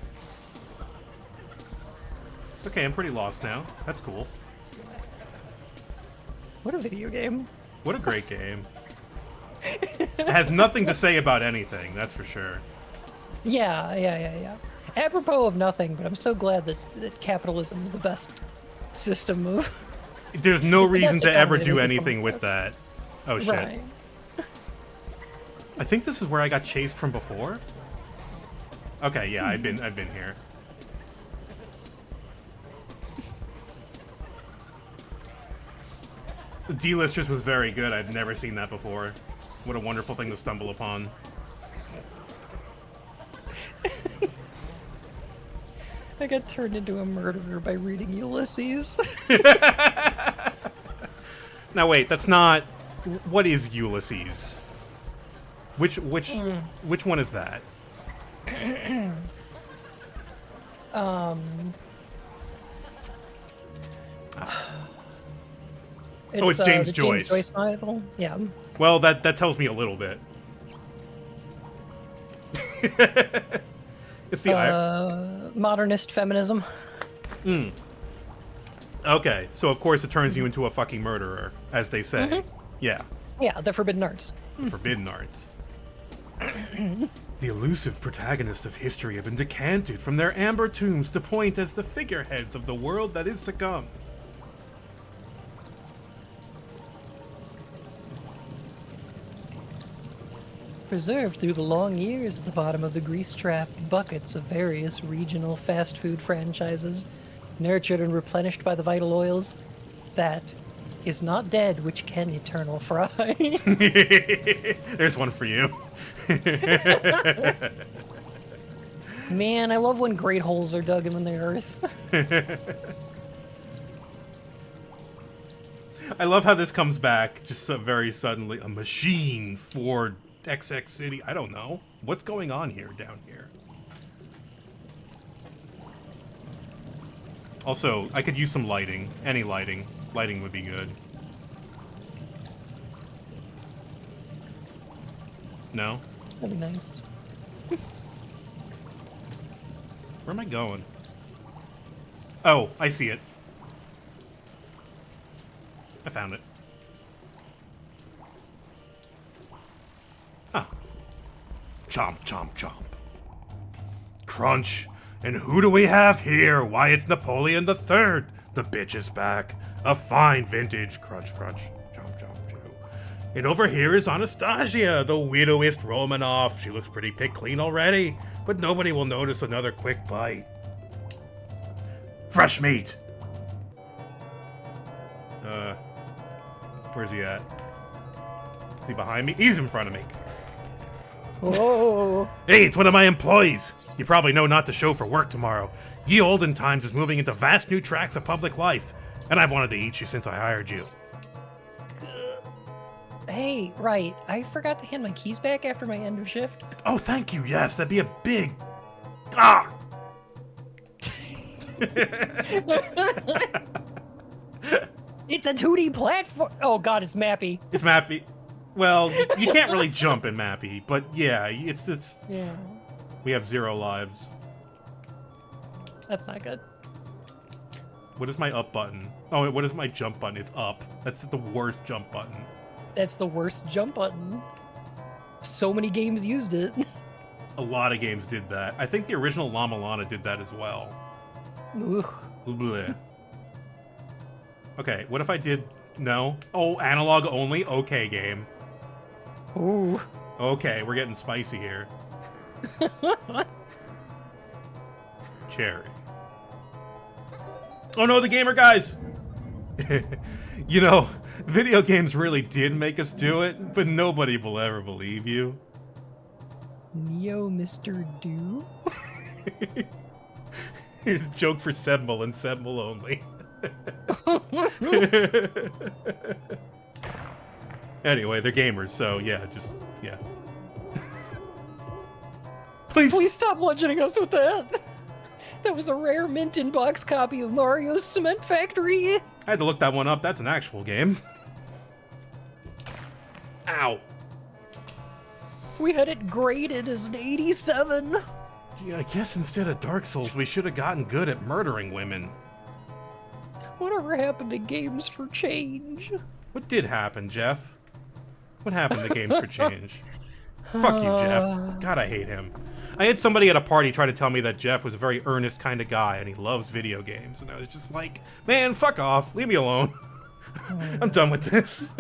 Okay, I'm pretty lost now. That's cool. What a video game. What a great game. It has nothing to say about anything, that's for sure. Yeah. Apropos of nothing, but I'm so glad that capitalism is the best system move. There's no It's the reason best to ever economy do they could anything come with up that. Oh shit. Right. I think this is where I got chased from before. Okay, yeah, I've been here. The D-listers was very good. I've never seen that before. What a wonderful thing to stumble upon. I got turned into a murderer by reading Ulysses. Now wait, that's not. What is Ulysses? Which one is that? It's James the Joyce. James Joyce novel. Yeah. Well, that tells me a little bit. It's the Modernist feminism. Okay, so of course it turns you into a fucking murderer, as they say. Yeah, Yeah, the forbidden arts. the forbidden arts. The elusive protagonists of history have been decanted from their amber tombs to point as the figureheads of the world that is to come. Preserved through the long years at the bottom of the grease-trapped buckets of various regional fast food franchises, nurtured and replenished by the vital oils, that is not dead which can eternal fry. There's one for you. Man, I love when great holes are dug in the earth. I love how this comes back just so very suddenly. A machine for XX City. I don't know. What's going on here, down here? Also, I could use some lighting. Any lighting. Lighting would be good. No? That'd be nice. Where am I going? Oh, I see it. I found it. Ah. Chomp, chomp, chomp. Crunch. And who do we have here? Why, it's Napoleon III. The bitch is back. A fine vintage. Crunch, crunch. Chomp, chomp, chew. And over here is Anastasia, the widowist Romanov. She looks pretty picked clean already, but nobody will notice another quick bite. Fresh meat. Where's he at? Is he behind me? He's in front of me. Whoa! Hey, it's one of my employees. You probably know not to show for work tomorrow. Ye Olden Times is moving into vast new tracks of public life, and I've wanted to eat you since I hired you. Hey, right. I forgot to hand my keys back after my end of shift. Oh, thank you. Yes, that'd be a big. Ah! It's a 2D platform. Oh god, it's Mappy. It's Mappy. Well, you can't really jump in Mappy, but yeah, it's. Yeah, We have 0 lives. that's not good. What is my up button? Oh, what is my jump button? It's up. That's the worst jump button. That's the worst jump button. So many games used it. A lot of games did that. I think the original Llama Lana did that as well. Ugh. Bleh. Okay, what if I did... No? Oh, analog only? Okay, game. Ooh. Okay, we're getting spicy here. Cherry. Oh no, the gamer guys! You know, video games really did make us do it, but nobody will ever believe you. Yo, Mr. Do. Here's a joke for Sebmel and Sebmel only. Anyway, they're gamers, so yeah, yeah. Please stop bludgeoning us with that. That was a rare mint in box copy of Mario's Cement Factory. I had to look that one up. That's an actual game. Ow. We had it graded as an 87. Yeah, I guess instead of Dark Souls, we should have gotten good at murdering women. Whatever happened to games for change? What did happen, Jeff? What happened to Games for Change? Fuck you, Jeff. God, I hate him. I had somebody at a party try to tell me that Jeff was a very earnest kind of guy and he loves video games. And I was just like, man, fuck off. Leave me alone. I'm done with this.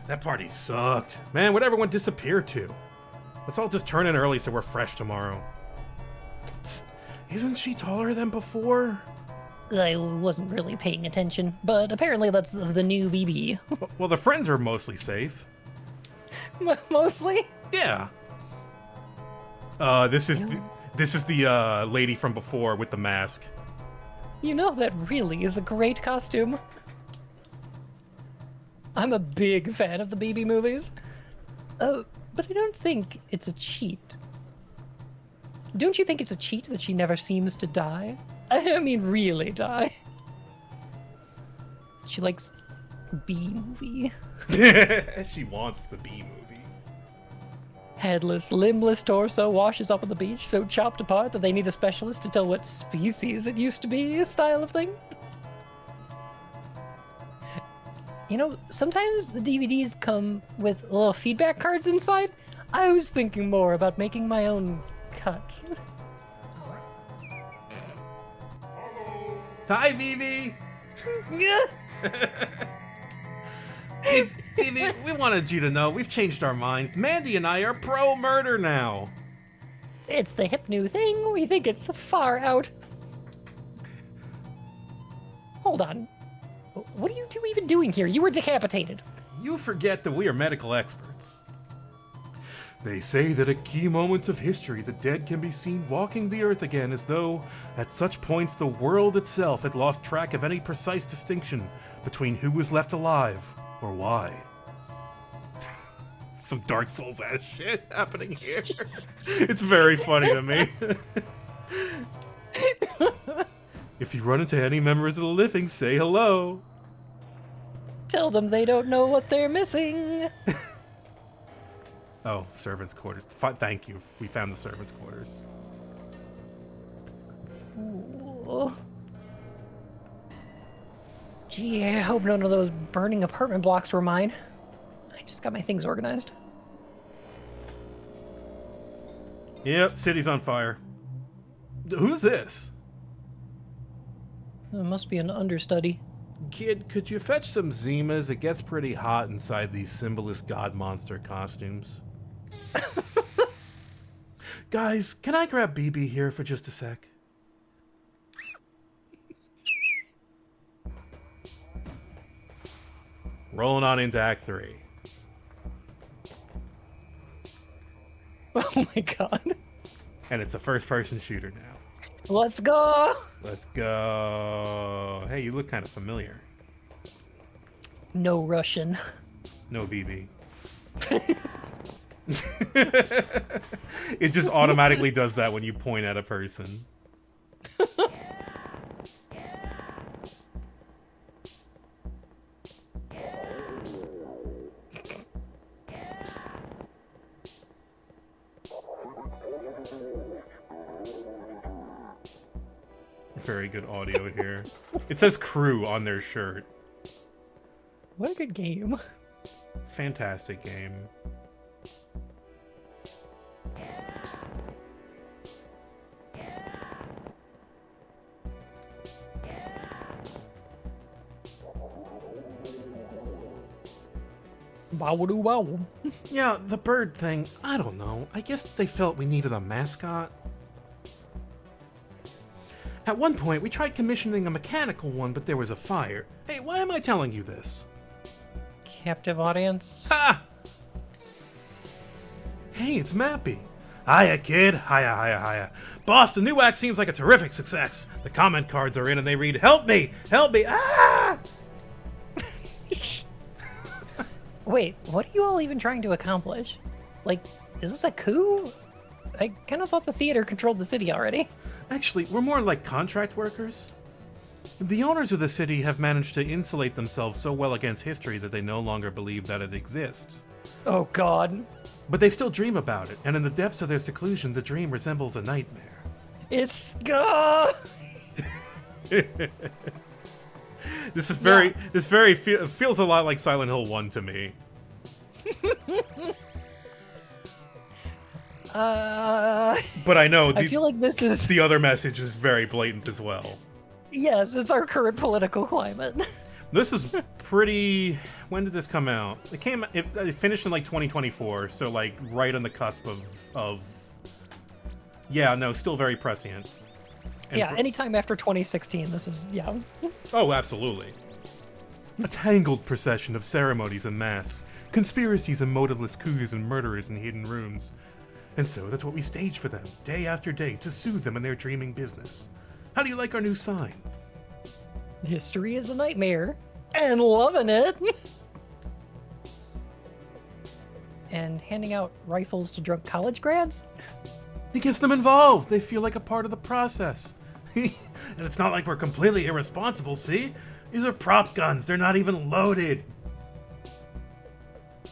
That party sucked. Man, where'd everyone disappear to? Let's all just turn in early so we're fresh tomorrow. Psst, isn't she taller than before? I wasn't really paying attention, but apparently that's the new BB. Well, the friends are mostly safe. Mostly? Yeah. This is the lady from before with the mask. You know, that really is a great costume. I'm a big fan of the BB movies. But I don't think it's a cheat. Don't you think it's a cheat that she never seems to die? I mean, really die. She likes B movie. She wants the B movie. Headless, limbless torso washes up on the beach, so chopped apart that they need a specialist to tell what species it used to be, style of thing. You know, sometimes the DVDs come with little feedback cards inside. I was thinking more about making my own cut. Hi, Vivi! Hey, Vivi, we wanted you to know we've changed our minds. Mandy and I are pro-murder now. It's the hip new thing. We think it's far out. Hold on. What are you two even doing here? You were decapitated. You forget that we are medical experts. They say that at key moments of history, the dead can be seen walking the earth again as though, at such points, the world itself had lost track of any precise distinction between who was left alive or why. Some Dark Souls ass shit happening here. It's very funny to me. If you run into any members of the living, say hello. Tell them they don't know what they're missing. Oh, servants' quarters. Thank you. We found the servants' quarters. Ooh. Gee, I hope none of those burning apartment blocks were mine. I just got my things organized. Yep, city's on fire. Who's this? It must be an understudy. Kid, could you fetch some Zimas? It gets pretty hot inside these symbolist god monster costumes. Guys, can I grab BB here for just a sec? Rolling on into Act 3. Oh my god. And it's a first-person shooter now. Let's go! Let's go. Hey, you look kind of familiar. No Russian. No BB. It just automatically does that when you point at a person. Very good audio here. It says crew on their shirt. What a good game. Fantastic game. Bow-doo bow. Yeah, the bird thing, I don't know. I guess they felt we needed a mascot. At one point, we tried commissioning a mechanical one, but there was a fire. Hey, why am I telling you this? Captive audience. Ha! Hey, it's Mappy. Hiya, kid. Hiya, hiya, hiya. Boss, the new act seems like a terrific success. The comment cards are in and they read, "Help me! Help me! Ah!" Wait, what are you all even trying to accomplish? Like, is this a coup? I kind of thought the theater controlled the city already. Actually, we're more like contract workers. The owners of the city have managed to insulate themselves so well against history that they no longer believe that it exists. Oh god. But they still dream about it, and in the depths of their seclusion, the dream resembles a nightmare. It's god. This is very, it feels a lot like Silent Hill 1 to me. But I know I feel like this is... the other message is very blatant as well. Yes, it's our current political climate. This is pretty... When did this come out? It finished in like 2024, so like right on the cusp of... Yeah, no, still very prescient. And yeah, anytime after 2016, this is, yeah. Oh, absolutely. A tangled procession of ceremonies and masks, conspiracies and motiveless coups and murderers in hidden rooms. And so that's what we stage for them, day after day, to soothe them in their dreaming business. How do you like our new sign? History is a nightmare. And loving it. And handing out rifles to drunk college grads? It gets them involved. They feel like a part of the process. And it's not like we're completely irresponsible, see? These are prop guns. They're not even loaded.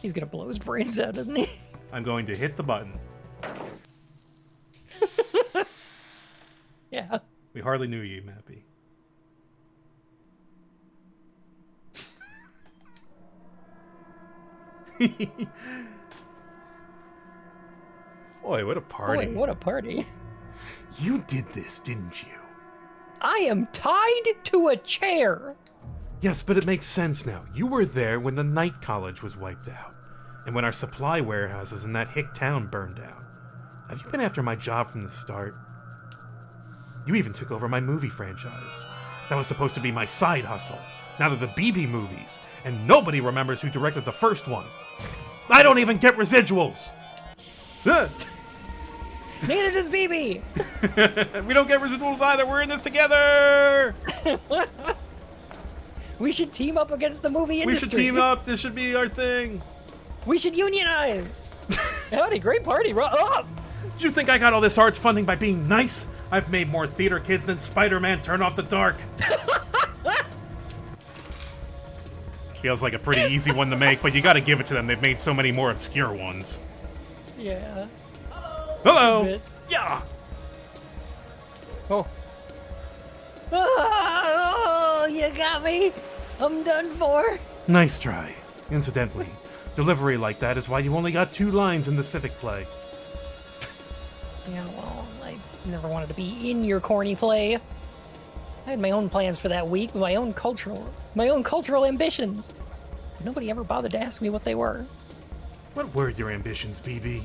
He's gonna blow his brains out, isn't he? I'm going to hit the button. Yeah. We hardly knew you, Mappy. Boy, what a party. Boy, what a party. You did this, didn't you? I am tied to a chair. Yes, but it makes sense now. You were there when the night college was wiped out, and when our supply warehouses in that hick town burned down. Have you been after my job from the start? You even took over my movie franchise. That was supposed to be my side hustle. Now they're the BB movies, and nobody remembers who directed the first one. I don't even get residuals! Neither does BB. We don't get residuals either. We're in this together. We should team up against the movie industry. We should team up. This should be our thing. We should unionize. Howdy, great party. Oh! Did you think I got all this arts funding by being nice? I've made more theater kids than Spider-Man Turn Off the Dark. Feels like a pretty easy one to make, but you gotta give it to them. They've made so many more obscure ones. Yeah. Hello. Yeah. Oh. Oh, you got me. I'm done for. Nice try. Incidentally, delivery like that is why you only got 2 lines in the civic play. Yeah, well, I never wanted to be in your corny play. I had my own plans for that week, my own cultural ambitions. But nobody ever bothered to ask me what they were. What were your ambitions, BB?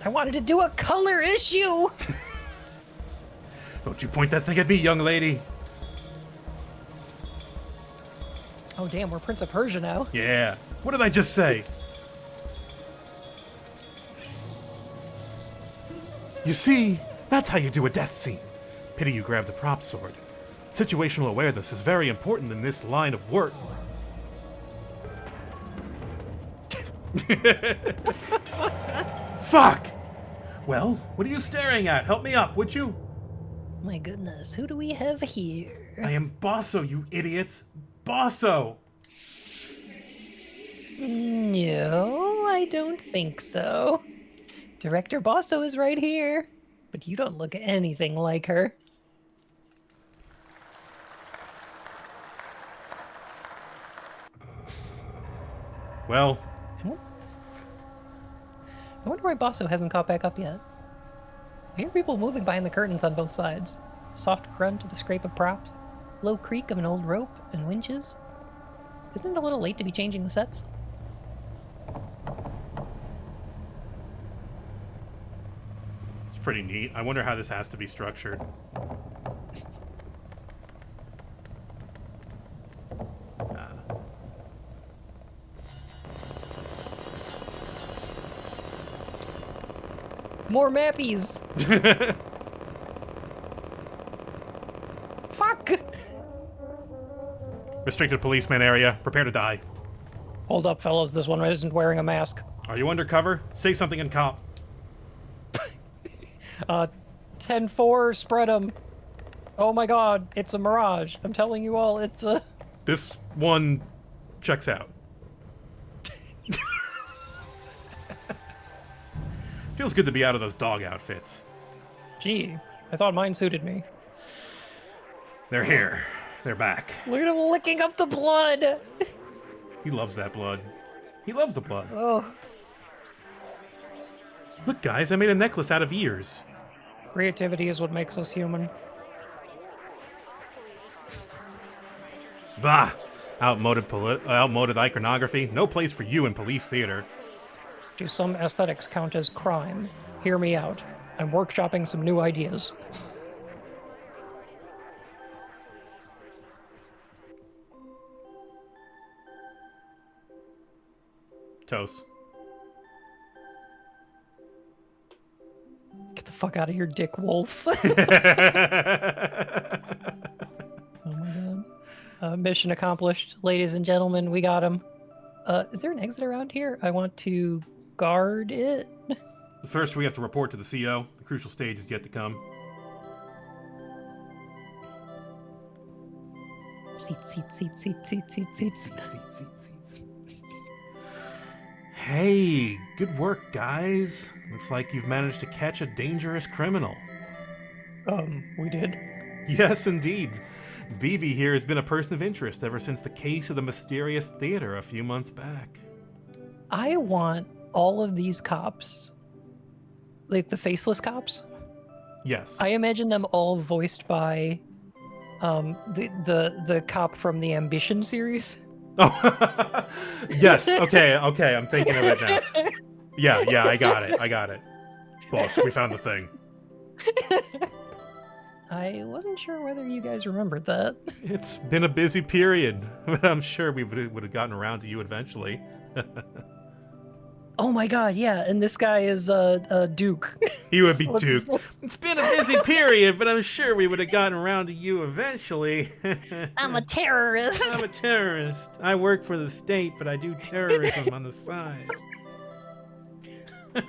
I wanted to do a color issue. Don't you point that thing at me, young lady. Oh damn, we're Prince of Persia now. Yeah. What did I just say? You see, that's how you do a death scene. Pity you grabbed a prop sword. Situational awareness is very important in this line of work. Fuck! Well, what are you staring at? Help me up, would you? My goodness, who do we have here? I am Bosso, you idiots! Bosso! No, I don't think so. Director Bosso is right here, but you don't look anything like her. Well, I wonder why Bosso hasn't caught back up yet. I hear people moving behind the curtains on both sides. Soft grunt of the scrape of props, low creak of an old rope and winches. Isn't it a little late to be changing the sets? it's pretty neat. I wonder how this has to be structured. More mappies. Fuck. Restricted policeman area. Prepare to die. Hold up, fellows. This one isn't wearing a mask. Are you undercover? Say something in cop. 10-4, spread 'em. Oh my god, it's a mirage. I'm telling you all, it's a... This one checks out. Feels good to be out of those dog outfits. Gee, I thought mine suited me. They're here. They're back. Look at him licking up the blood. He loves that blood. He loves the blood. Oh, Look, guys, I made a necklace out of ears. creativity is what makes us human. Bah! Outmoded iconography. No place for you in police theater. Do some aesthetics count as crime? Hear me out. I'm workshopping some new ideas. Toast. Get the fuck out of here, Dick Wolf. Oh my god. Mission accomplished. Ladies and gentlemen, we got him. Is there an exit around here? I want to guard it. First, we have to report to the CO. The crucial stage is yet to come. Seats. Seats. Hey, good work, guys. Looks like you've managed to catch a dangerous criminal. We did. Yes, indeed. BB here has been a person of interest ever since the case of the mysterious theater a few months back. I want all of these cops, like the faceless cops. Yes. I imagine them all voiced by the cop from the Ambition series. Oh, yes. Okay. I'm thinking of it now. Yeah, I got it. Boss, we found the thing. I wasn't sure whether you guys remembered that. It's been a busy period, but I'm sure we would have gotten around to you eventually. Oh my god, yeah, and this guy is Duke. He would be What's Duke. his- It's been a busy period, but I'm sure we would have gotten around to you eventually. I'm a terrorist. I'm a terrorist. I work for the state, but I do terrorism on the side.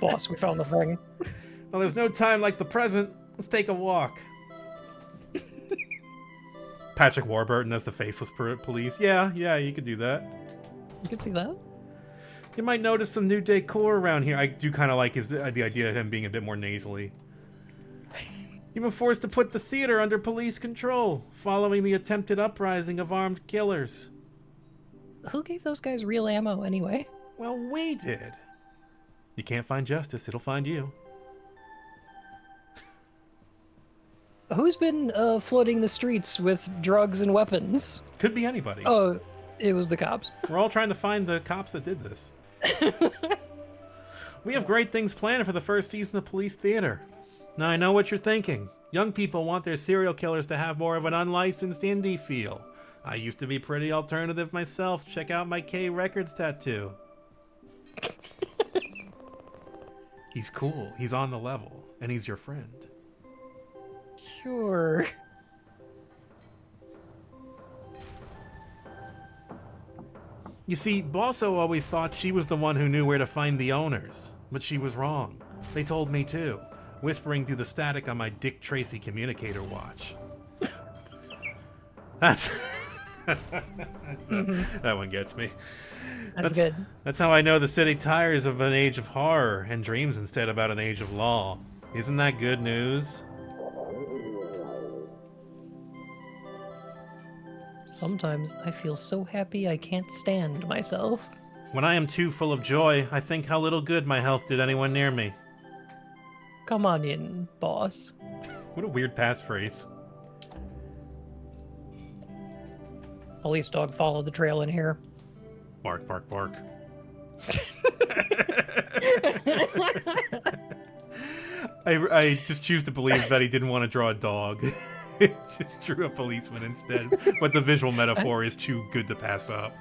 Boss, we found the thing. Well, there's no time like the present. Let's take a walk. Patrick Warburton as the faceless police. Yeah, you could do that. You can see that. You might notice some new decor around here. I do kind of like the idea of him being a bit more nasally. You've been forced to put the theater under police control, following the attempted uprising of armed killers. Who gave those guys real ammo anyway? Well, we did. You can't find justice, it'll find you. Who's been flooding the streets with drugs and weapons? Could be anybody. Oh, it was the cops. We're all trying to find the cops that did this. We have great things planned for the first season of Police Theater. Now, I know what you're thinking. Young people want their serial killers to have more of an unlicensed indie feel. I used to be pretty alternative myself. Check out my K Records tattoo. He's cool. He's on the level. And he's your friend. Sure. You see, Bosso always thought she was the one who knew where to find the owners. But she was wrong. They told me too, whispering through the static on my Dick Tracy communicator watch. That one gets me. That's good. That's how I know the city tires of an age of horror and dreams instead about an age of law. Isn't that good news? Sometimes I feel so happy I can't stand myself. When I am too full of joy, I think how little good my health did anyone near me. Come on in, boss. What a weird passphrase. Police dog followed the trail in here. Bark, bark, bark. I just choose to believe that he didn't want to draw a dog. He just drew a policeman instead. But the visual metaphor is too good to pass up.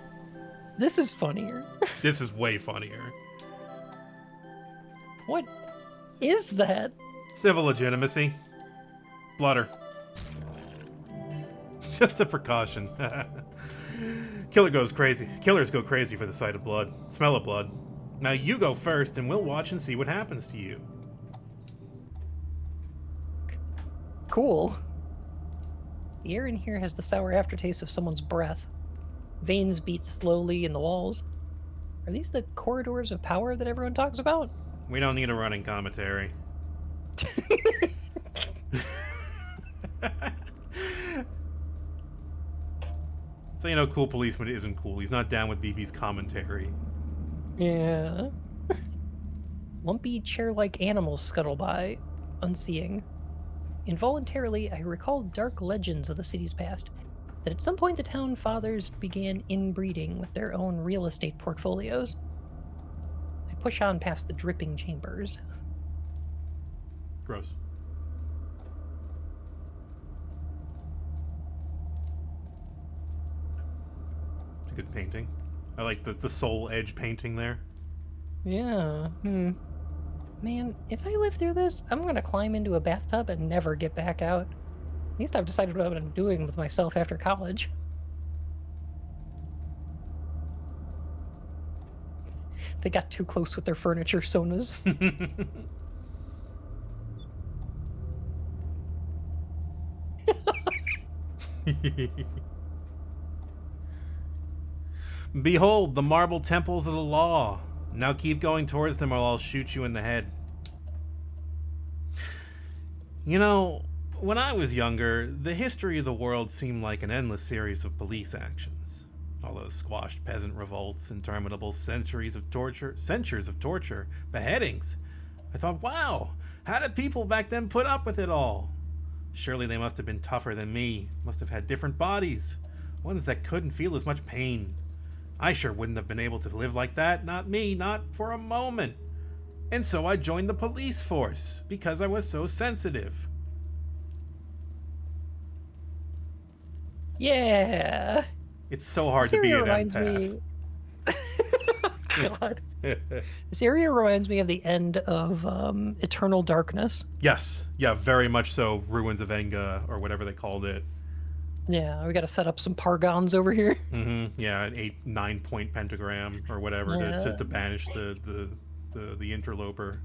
This is funnier. This is way funnier. What is that? Civil legitimacy. Blotter. Just a precaution. Killers go crazy for the sight of blood. Smell of blood. Now you go first, and we'll watch and see what happens to you. Cool. The air in here has the sour aftertaste of someone's breath. Veins beat slowly in the walls. Are these the corridors of power that everyone talks about? We don't need a running commentary. So, you know, cool policeman isn't cool. He's not down with BB's commentary. Yeah. Lumpy chair-like animals scuttle by, unseeing. Involuntarily, I recall dark legends of the city's past, that at some point the town fathers began inbreeding with their own real estate portfolios. I push on past the dripping chambers. Gross. It's a good painting. I like the soul edge painting there. Yeah, Man, if I live through this, I'm gonna climb into a bathtub and never get back out. At least I've decided what I'm doing with myself after college. They got too close with their furniture sonas. Behold, the marble temples of the law. Now keep going towards them or I'll shoot you in the head. You know, when I was younger, the history of the world seemed like an endless series of police actions. All those squashed peasant revolts, interminable centuries of torture, beheadings. I thought, wow, how did people back then put up with it all? Surely they must have been tougher than me, must have had different bodies, ones that couldn't feel as much pain. I sure wouldn't have been able to live like that, not me, not for a moment. And so I joined the police force, because I was so sensitive. Yeah. It's so hard This to be area an reminds empath. me. God. This area reminds me of the end of Eternal Darkness. Yes, yeah, very much so. Ruins of Enga, or whatever they called it. Yeah, we got to set up some pargons over here. Yeah, an 8-9 point pentagram or whatever to banish the interloper.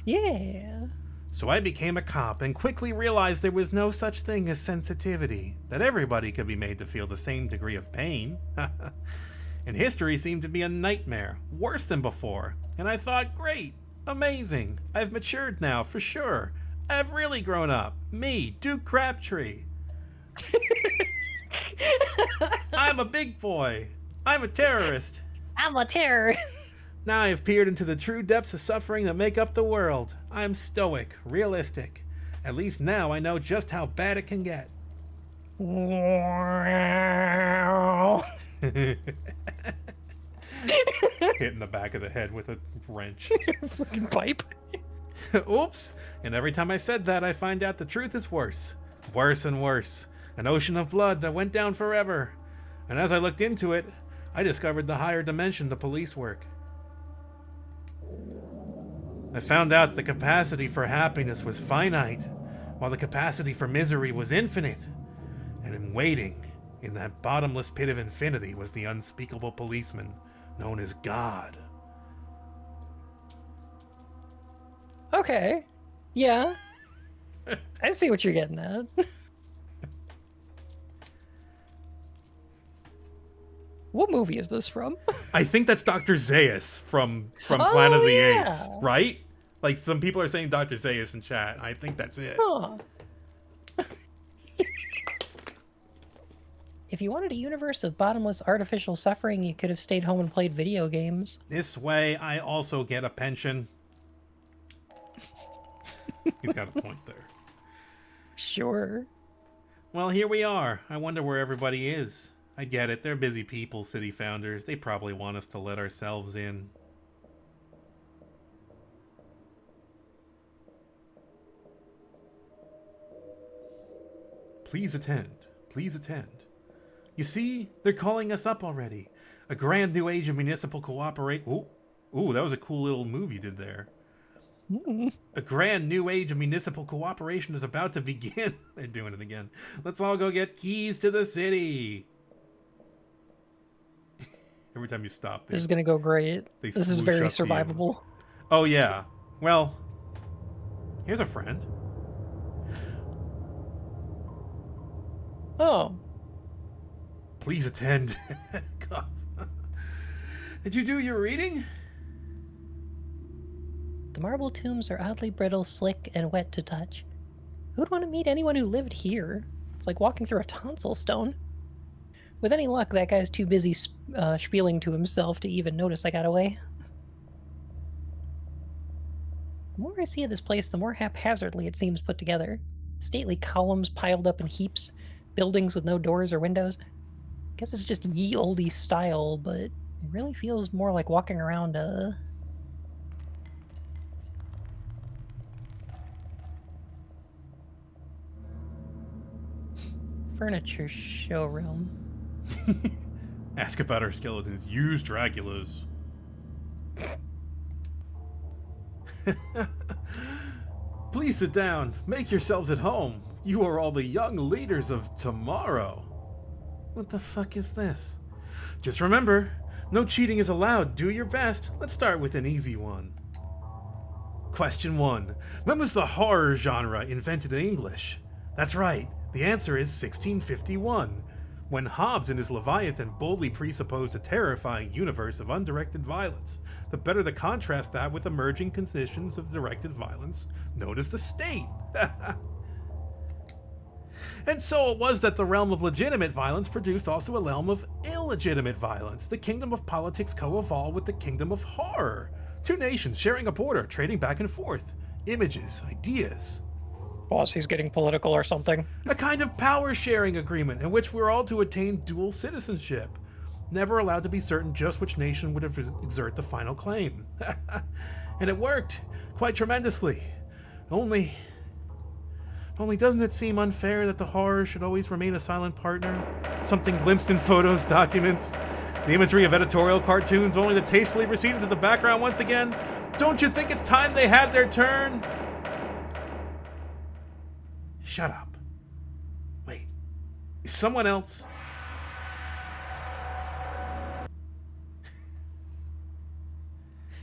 Yeah. So I became a cop and quickly realized there was no such thing as sensitivity, that everybody could be made to feel the same degree of pain. And history seemed to be a nightmare, worse than before. And I thought, great, amazing, I've matured now, for sure. I've really grown up. Me, Duke Crabtree. I'm a big boy. I'm a terrorist. I'm a terrorist. Now I have peered into the true depths of suffering that make up the world. I am stoic, realistic. At least now I know just how bad it can get. Hit in the back of the head with a wrench. Fucking pipe. Oops. And every time I said that, I find out the truth is worse. Worse and worse. An ocean of blood that went down forever. And as I looked into it, I discovered the higher dimension to police work. I found out the capacity for happiness was finite, while the capacity for misery was infinite. And in waiting, in that bottomless pit of infinity, was the unspeakable policeman known as God. Okay. Yeah. I see what you're getting at. What movie is this from? I think that's Dr. Zaius from Planet of the yeah. Apes, right? Like, some people are saying Dr. Zaius in chat. I think that's it. Huh. If you wanted a universe of bottomless artificial suffering, you could have stayed home and played video games. This way, I also get a pension. He's got a point there. Sure. Well, here we are. I wonder where everybody is. I get it. They're busy people, city founders. They probably want us to let ourselves in. Please attend. Please attend. You see, they're calling us up already. A grand new age of municipal cooperation. Ooh, that was a cool little move you did there. A grand new age of municipal cooperation is about to begin. They're doing it again. Let's all go get keys to the city. Every time you stop, This is gonna go great. This is very survivable. Oh yeah. Well, here's a friend. Oh. Please attend. Did you do your reading? The marble tombs are oddly brittle, slick, and wet to touch. Who'd want to meet anyone who lived here? It's like walking through a tonsil stone. With any luck, that guy's too busy spieling to himself to even notice I got away. The more I see of this place, the more haphazardly it seems put together. Stately columns piled up in heaps, buildings with no doors or windows. I guess it's just ye olde style, but it really feels more like walking around a... furniture showroom. Ask about our skeletons. Use Dracula's. Please sit down. Make yourselves at home. You are all the young leaders of tomorrow. What the fuck is this? Just remember, no cheating is allowed. Do your best. Let's start with an easy one. Question 1. When was the horror genre invented in English? That's right. The answer is 1651, when Hobbes and his Leviathan boldly presupposed a terrifying universe of undirected violence. The better to contrast that with emerging conditions of directed violence known as the state. And so it was that the realm of legitimate violence produced also a realm of illegitimate violence. The kingdom of politics co-evolved with the kingdom of horror. Two nations sharing a border, trading back and forth. Images, ideas. Boss, he's getting political or something. A kind of power-sharing agreement in which we're all to attain dual citizenship. Never allowed to be certain just which nation would exert the final claim. And it worked, quite tremendously. Only doesn't it seem unfair that the horror should always remain a silent partner? Something glimpsed in photos, documents, the imagery of editorial cartoons, only to tastefully recede into the background once again? Don't you think it's time they had their turn? Shut up. Wait, is someone else?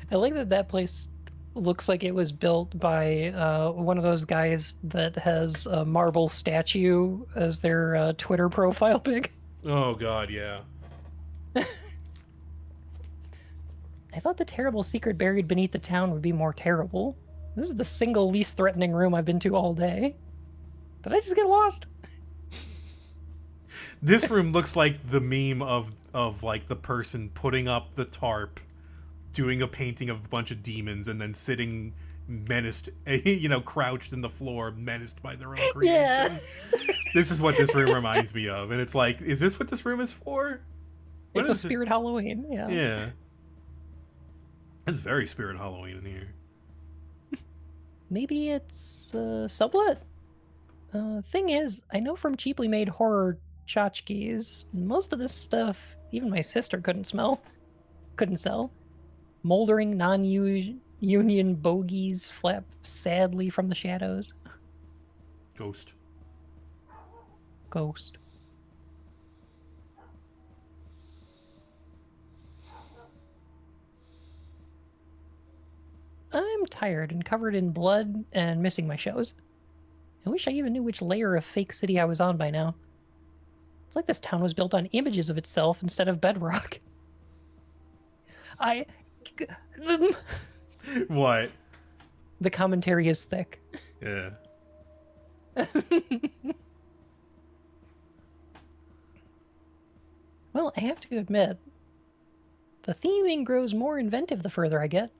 I like that place looks like it was built by one of those guys that has a marble statue as their Twitter profile pic. Oh god, yeah. I thought the terrible secret buried beneath the town would be more terrible. This is the single least threatening room I've been to all day. Did I just get lost? This room looks like the meme of like the person putting up the tarp, doing a painting of a bunch of demons, and then sitting menaced, crouched in the floor, menaced by their own creation. Yeah. This is what this room reminds me of, and it's like, is this what this room is for? It's a Spirit Halloween, yeah. Yeah. It's very Spirit Halloween in here. Maybe it's sublet? Thing is, I know from cheaply made horror tchotchkes, most of this stuff, even my sister couldn't sell. Moldering, non-union bogies flap sadly from the shadows. Ghost. I'm tired and covered in blood and missing my shows. I wish I even knew which layer of fake city I was on by now. It's like this town was built on images of itself instead of bedrock. What? The commentary is thick. Yeah. Well, I have to admit, the theming grows more inventive the further I get.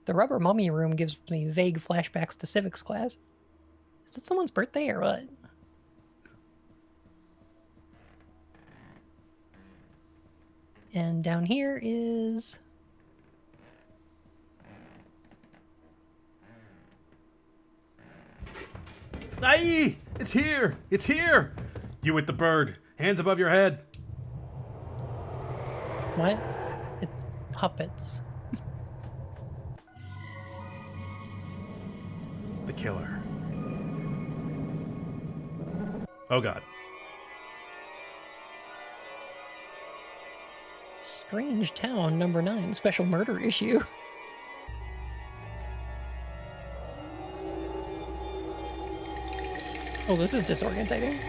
The rubber mummy room gives me vague flashbacks to civics class. Is it someone's birthday or what? And down here is... Aye! It's here! It's here! You with the bird. Hands above your head. What? It's puppets. The killer. Oh god. Strange Town, number 9, special murder issue. Oh, this is disorientating.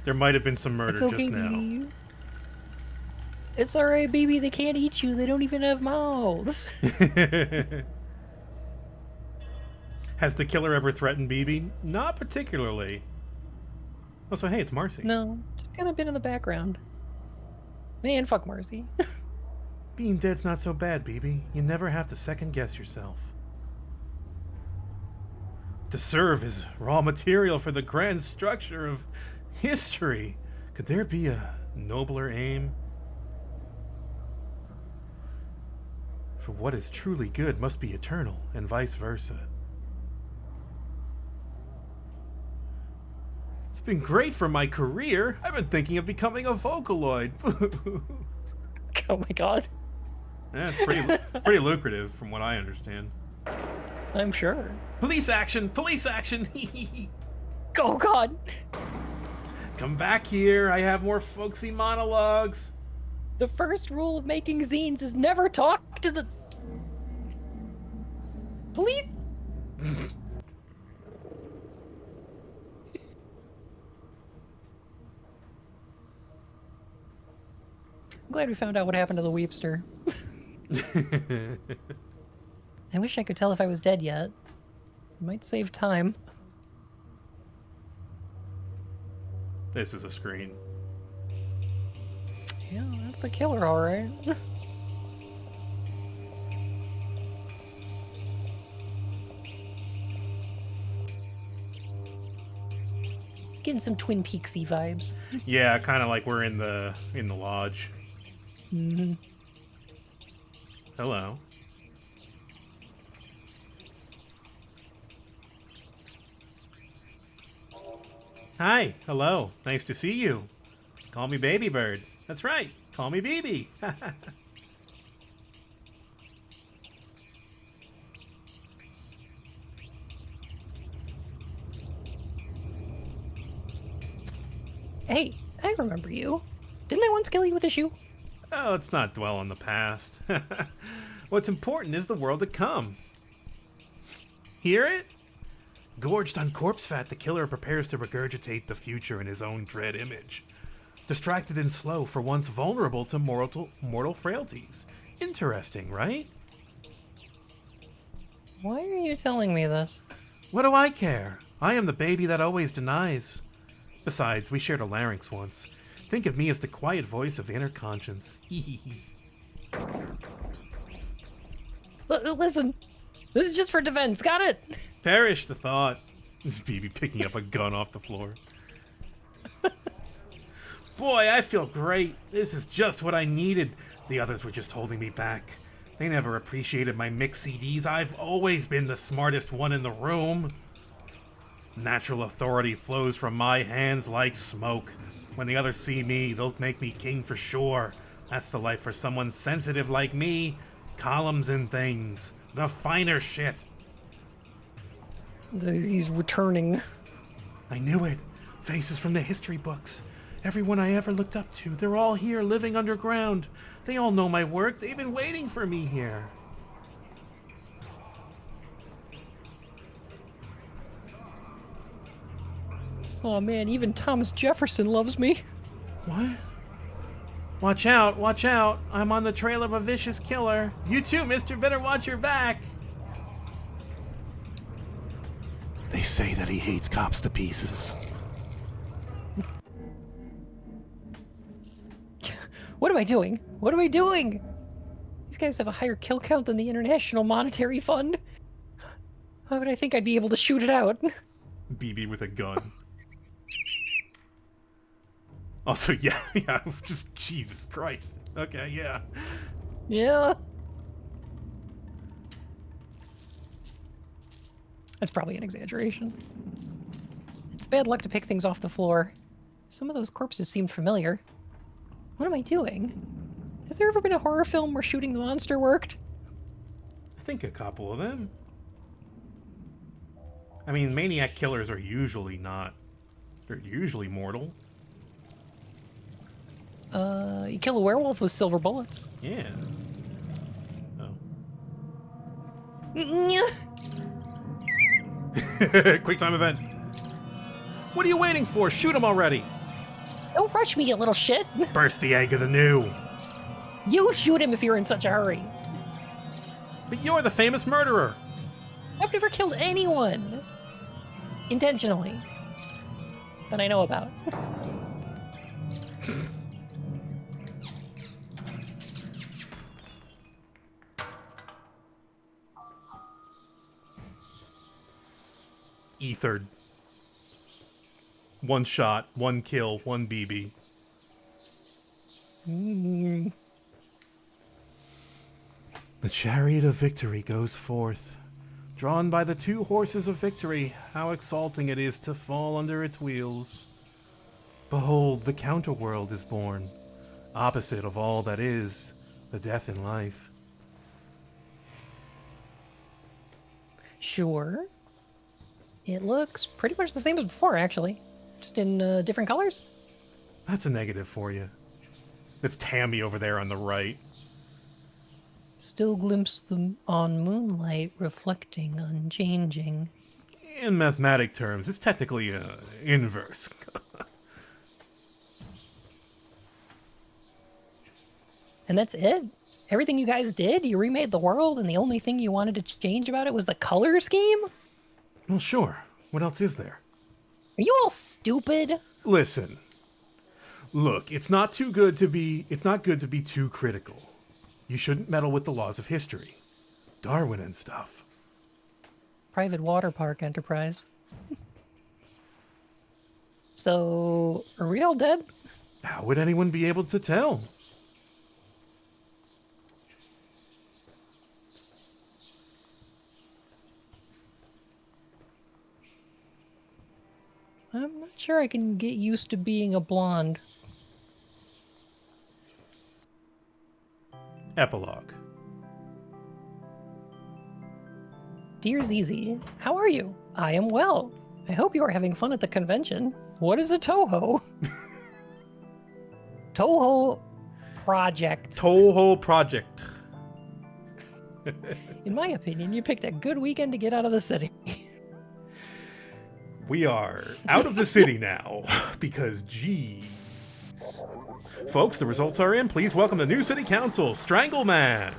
There might have been some murder It's okay, just now. baby. It's alright, baby. They can't eat you. They don't even have mouths. Has the killer ever threatened BB? Not particularly. Oh, so hey, it's Marcy. No, just kind of been in the background. Man, fuck Marcy. Being dead's not so bad, BB. You never have to second guess yourself. To serve as raw material for the grand structure of history. Could there be a nobler aim? For what is truly good must be eternal, and vice versa. It's been great for my career. I've been thinking of becoming a Vocaloid. Oh my god. Yeah, it's pretty lucrative from what I understand. I'm sure. Police action! Police action! Oh god. Come back here. I have more folksy monologues. The first rule of making zines is never talk to the police. I'm glad we found out what happened to the Weepster. I wish I could tell if I was dead yet. It might save time. This is a screen. Yeah, that's the killer, alright. Getting some Twin Peaksy vibes. Yeah, kind of like we're in the lodge. Mm-hmm. Hello. Hi. Hello. Nice to see you. Call me Baby Bird. That's right. Call me BB. Hey, I remember you. Didn't I once kill you with a shoe? Oh, let's not dwell on the past. What's important is the world to come. Hear it? Gorged on corpse fat, the killer prepares to regurgitate the future in his own dread image. Distracted and slow, for once vulnerable to mortal frailties. Interesting, right? Why are you telling me this? What do I care? I am the baby that always denies. Besides, we shared a larynx once. Think of me as the quiet voice of inner conscience. Hee hee hee. Listen, this is just for defense, got it? Perish the thought. BB picking up a gun off the floor. Boy, I feel great. This is just what I needed. The others were just holding me back. They never appreciated my mix CDs. I've always been the smartest one in the room. Natural authority flows from my hands like smoke. When the others see me, they'll make me king for sure. That's the life for someone sensitive like me. Columns and things. The finer shit. He's returning. I knew it. Faces from the history books. Everyone I ever looked up to. They're all here living underground. They all know my work. They've been waiting for me here. Oh man, even Thomas Jefferson loves me. What? Watch out, watch out. I'm on the trail of a vicious killer. You too, mister. Better watch your back. They say that he hates cops to pieces. What am I doing? What am I doing? These guys have a higher kill count than the International Monetary Fund. Why would I think I'd be able to shoot it out? BB with a gun. Also, yeah, yeah, just Jesus Christ. Okay, yeah. Yeah. That's probably an exaggeration. It's bad luck to pick things off the floor. Some of those corpses seemed familiar. What am I doing? Has there ever been a horror film where shooting the monster worked? I think a couple of them. I mean, maniac killers are usually not. They're usually mortal. You kill a werewolf with silver bullets. Yeah. Oh. Quick time event. What are you waiting for? Shoot him already. Don't rush me, you little shit. Burst the egg of the new. You shoot him if you're in such a hurry. But you're the famous murderer. I've never killed anyone. Intentionally. That I know about. Ethered. One shot, one kill, one BB. The chariot of victory goes forth, drawn by the two horses of victory. How exalting it is to fall under its wheels. Behold, the counterworld is born, opposite of all that is, the death in life. Sure. It looks pretty much the same as before, actually. Just in different colors. That's a negative for you. It's Tammy over there on the right. Still glimpse them on moonlight, reflecting, unchanging. In mathematic terms, it's technically inverse. And that's it? Everything you guys did? You remade the world, and the only thing you wanted to change about it was the color scheme? Well, sure. What else is there? Are you all stupid? Listen. Look, it's not good to be too critical. You shouldn't meddle with the laws of history. Darwin and stuff. Private water park enterprise. So, are we all dead? How would anyone be able to tell? I'm not sure I can get used to being a blonde. Epilogue. Dear Zizi, how are you? I am well. I hope you are having fun at the convention. What is a Toho? Toho Project. Toho Project. In my opinion, you picked a good weekend to get out of the city. We are out of the city now, because geez. Folks, the results are in. Please welcome the new city council, Strangleman,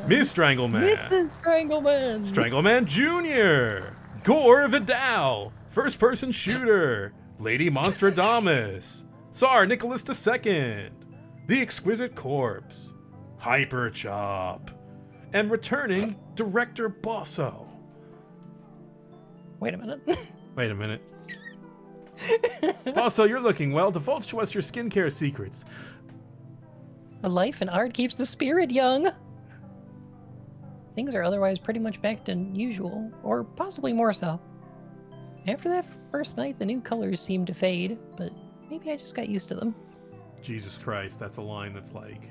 Miss Strangleman, Mrs. Strangleman, Strangleman Jr., Gore Vidal, First Person Shooter, Lady Monstradamus, Tsar Nicholas II, The Exquisite Corpse, Hyper Chop, and returning Director Bosso. Wait a minute. Wait a minute. Bosso, you're looking well. Divulge to us your skincare secrets. A life in art keeps the spirit young. Things are otherwise pretty much back to usual, or possibly more so. After that first night, the new colors seemed to fade, but maybe I just got used to them. Jesus Christ, that's a line that's like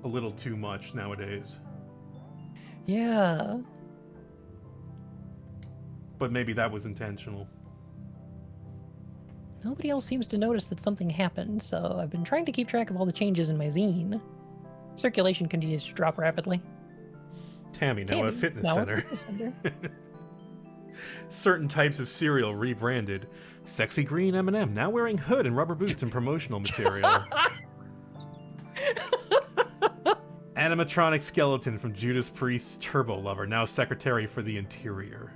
a little too much nowadays. Yeah. But maybe that was intentional. Nobody else seems to notice that something happened, so I've been trying to keep track of all the changes in my zine. Circulation continues to drop rapidly. Tammy, now a fitness now center. A fitness center. Certain types of cereal rebranded. Sexy green M&M, now wearing hood and rubber boots and promotional material. Animatronic skeleton from Judas Priest's Turbo Lover, now secretary for the interior.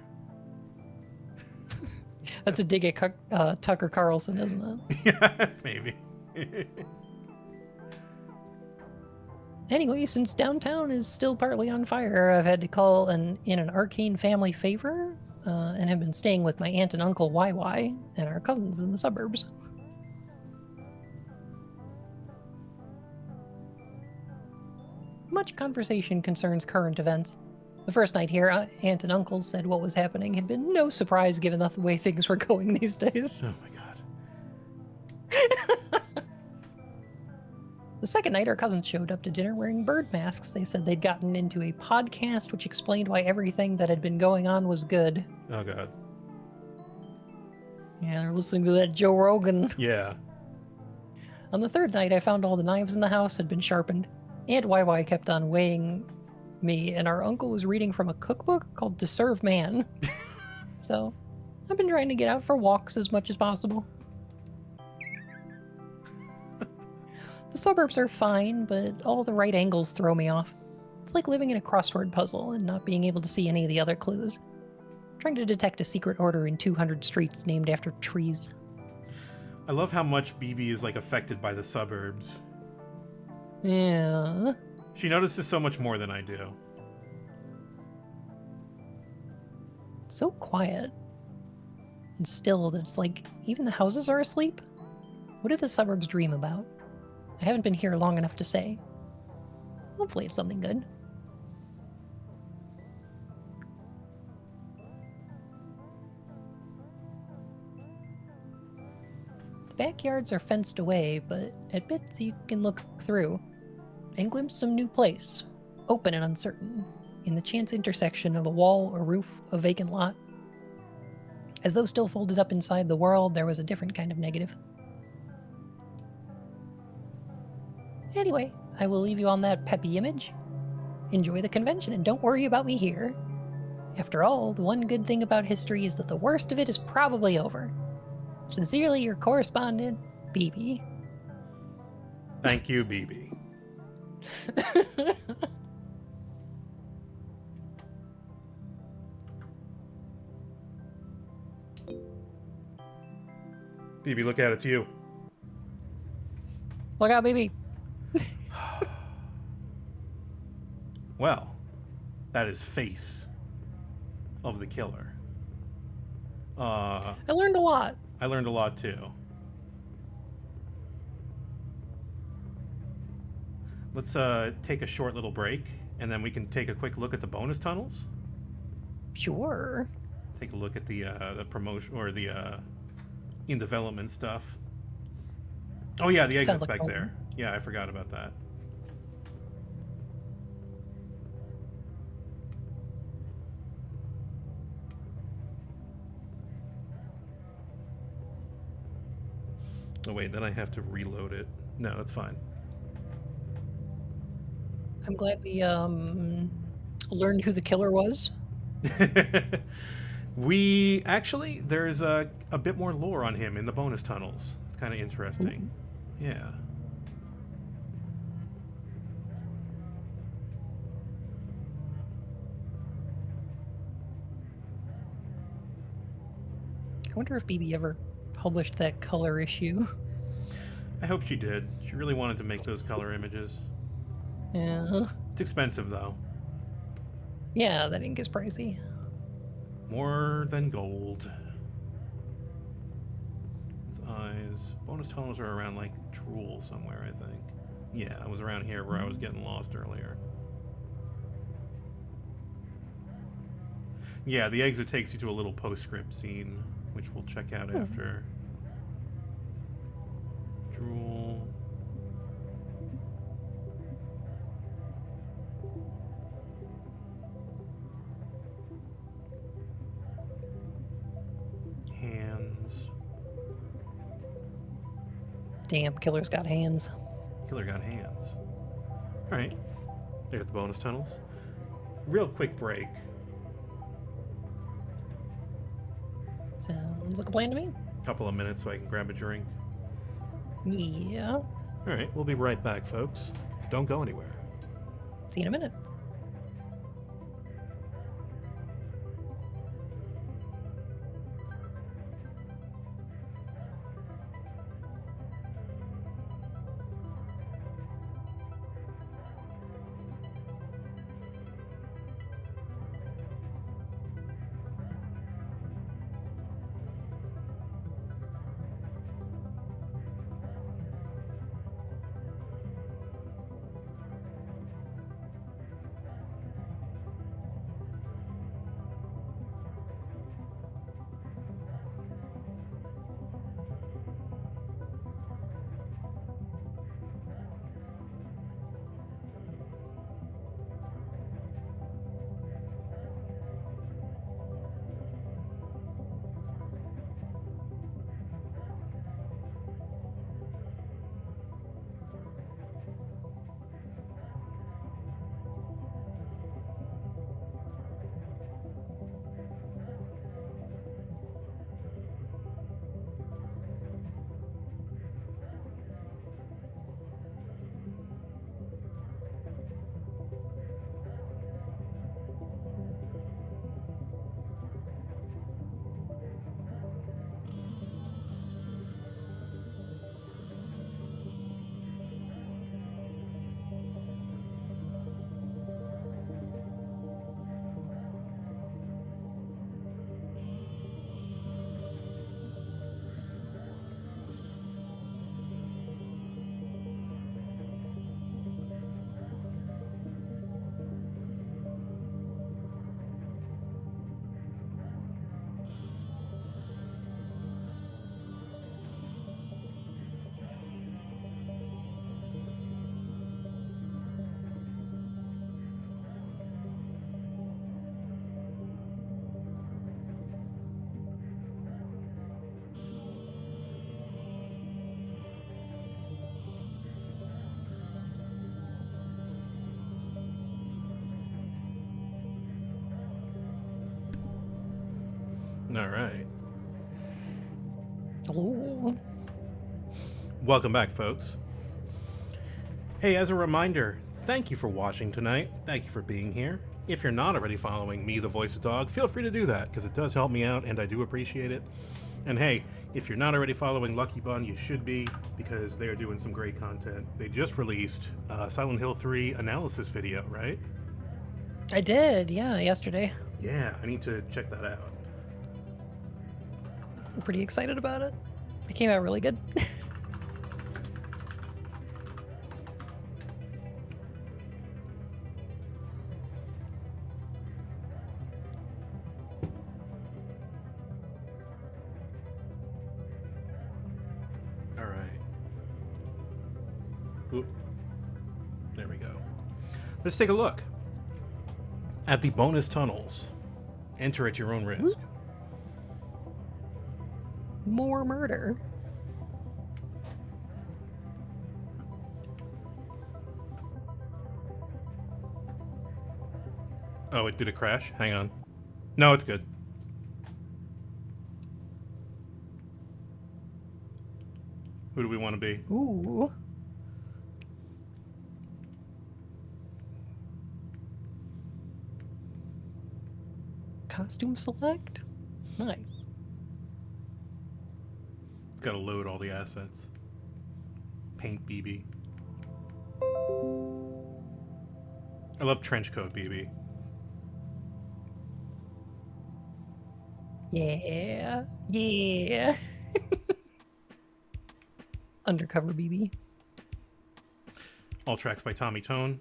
That's a dig at Tucker Carlson, isn't it? Yeah, maybe. Anyway, since downtown is still partly on fire, I've had to call in an arcane family favor, and have been staying with my aunt and uncle YY and our cousins in the suburbs. much conversation concerns current events. The first night here, Aunt and Uncle said what was happening had been no surprise given the way things were going these days. Oh my god. The second night, our cousins showed up to dinner wearing bird masks. They said they'd gotten into a podcast which explained why everything that had been going on was good. Oh god. Yeah, they're listening to that Joe Rogan. Yeah. On the third night, I found all the knives in the house had been sharpened. Aunt YY kept on weighing me, and our uncle was reading from a cookbook called To Serve Man. So, I've been trying to get out for walks as much as possible. The suburbs are fine, but all the right angles throw me off. It's like living in a crossword puzzle and not being able to see any of the other clues. Trying to detect a secret order in 200 streets named after trees. I love how much BB is like affected by the suburbs. Yeah. She notices so much more than I do. So quiet. And still that it's like, even the houses are asleep? What do the suburbs dream about? I haven't been here long enough to say. Hopefully it's something good. The backyards are fenced away, but at bits you can look through and glimpse some new place, open and uncertain, in the chance intersection of a wall or roof, a vacant lot. As though still folded up inside the world, there was a different kind of negative. Anyway, I will leave you on that peppy image. Enjoy the convention and don't worry about me here. After all, the one good thing about history is that the worst of it is probably over. Sincerely, your correspondent, BB. Thank you, BB. BB, look out, it's you. Look out, BB. Well, that is face of the killer. I learned a lot. I learned a lot too. Let's take a short little break, and then we can take a quick look at the bonus tunnels. Sure. Take a look at the promotion or the in development stuff. Oh yeah, the exit's Sounds like back there. Yeah, I forgot about that. Oh wait, then I have to reload it. No, that's fine. I'm glad we learned who the killer was. We actually, there's a bit more lore on him in the bonus tunnels. It's kind of interesting. Ooh. Yeah. I wonder if BB ever published that color issue. I hope she did. She really wanted to make those color images. Yeah. It's expensive though. Yeah, that ink is pricey. More than gold. Its eyes. Bonus tunnels are around like Drool somewhere, I think. Yeah, it was around here where I was getting lost earlier. Yeah, the exit takes you to a little postscript scene, which we'll check out after. Drool. Hands. Damn, killer's got hands. Killer got hands. Alright. They got the bonus tunnels. Real quick break. Sounds like a plan to me. Couple of minutes so I can grab a drink. Yeah. Alright, we'll be right back, folks. Don't go anywhere. See you in a minute. All right. Oh. Welcome back, folks. Hey, as a reminder, thank you for watching tonight. Thank you for being here. If you're not already following me, the voice of dog, feel free to do that, because it does help me out, and I do appreciate it. And hey, if you're not already following Lucky Bun, you should be, because they are doing some great content. They just released Silent Hill 3 analysis video, right? I did, yeah, yesterday. Yeah, I need to check that out. I'm pretty excited about it. It came out really good. All right. Oop. There we go. Let's take a look at the bonus tunnels. Enter at your own risk. More murder. Oh, did it crash? Hang on. No, it's good. Who do we want to be? Ooh. Costume select? Nice. It's got to load all the assets. Paint BB. I love trench coat BB. Yeah. Yeah. Undercover BB. All tracks by Tommy Tone.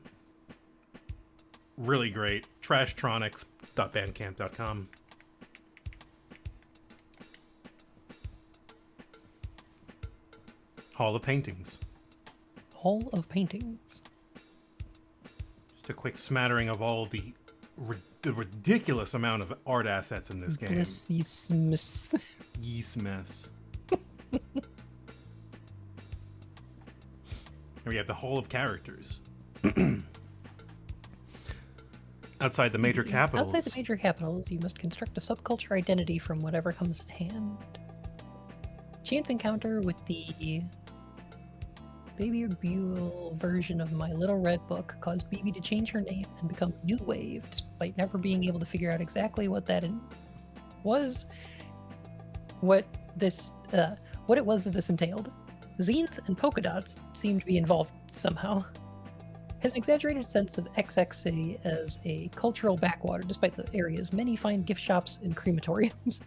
Really great. Trashtronics.bandcamp.com. Hall of Paintings. Hall of Paintings. Just a quick smattering of all the ridiculous amount of art assets in this game. Blissismus. Yeast mess. Here we have the Hall of Characters. Outside the major capitals. Outside the major capitals, you must construct a subculture identity from whatever comes at hand. Chance encounter with the Baby Buell version of My Little Red Book caused BB to change her name and become New Wave, despite never being able to figure out exactly what that was. What it was that this entailed. Zines and polka dots seem to be involved somehow. Has an exaggerated sense of XX City as a cultural backwater, despite the area's many fine gift shops and crematoriums.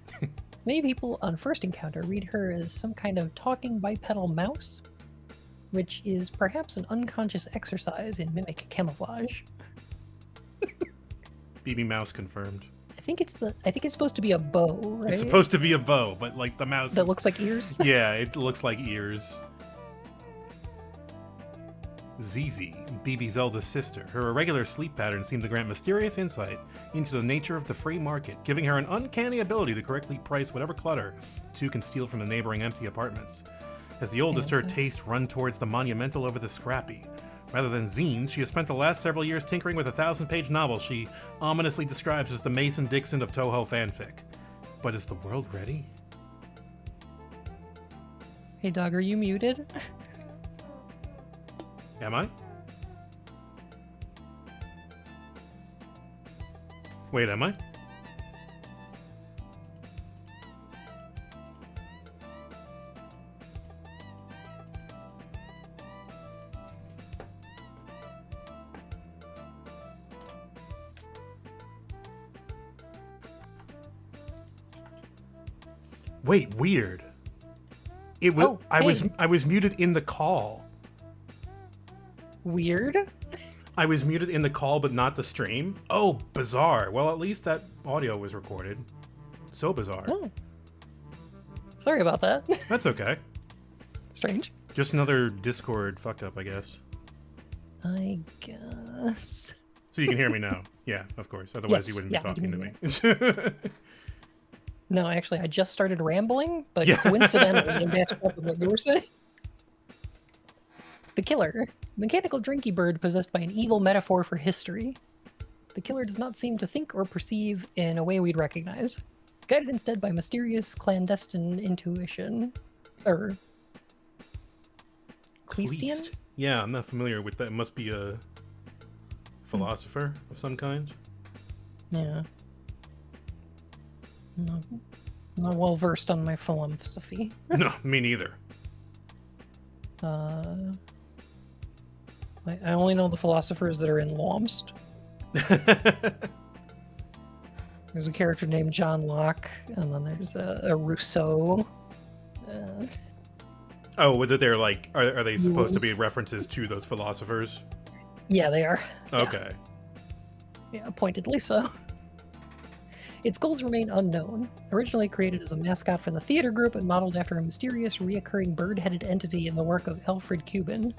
Many people on first encounter read her as some kind of talking bipedal mouse, which is perhaps an unconscious exercise in mimic camouflage. BB Mouse confirmed. I think it's supposed to be a bow, right? It's supposed to be a bow, but like the mouse that looks like ears. Yeah, it looks like ears. Zizi, BB's eldest sister. Her irregular sleep patterns seem to grant mysterious insight into the nature of the free market, giving her an uncanny ability to correctly price whatever clutter two can steal from the neighboring empty apartments. As the oldest, her taste run towards the monumental over the scrappy. Rather than zines, she has spent the last several years tinkering with a 1,000-page novel she ominously describes as the Mason-Dixon of Toho fanfic. But is the world ready? Hey, dog, are you muted? Am I? Wait, am I? Wait, weird. It was Oh, hey. I was muted in the call. Weird. I was muted in the call, but not the stream. Oh, bizarre. Well, at least that audio was recorded. So bizarre. Oh. Sorry about that. That's okay. Strange. Just another Discord fuck up, I guess. I guess. So you can hear me now. Yeah, of course. Otherwise, Yes, you wouldn't yeah, be I talking can to me. No, actually, I just started rambling, but Yeah. coincidentally, it matched up with what you were saying. The killer. Mechanical drinky bird possessed by an evil metaphor for history. The killer does not seem to think or perceive in a way we'd recognize. guided instead by mysterious clandestine intuition. Or Cleistian? Kleist. Yeah, I'm not familiar with that. It must be a philosopher of some kind. Yeah. No, not well versed on my philosophy. No, me neither. I only know the philosophers that are in Lomst. There's a character named John Locke, and then there's a Rousseau. Oh, whether they're like, are they supposed to be references to those philosophers? Yeah, they are. Okay. Yeah, pointedly so. Its goals remain unknown. Originally created as a mascot for the theater group and modeled after a mysterious, reoccurring bird-headed entity in the work of Alfred Cuban.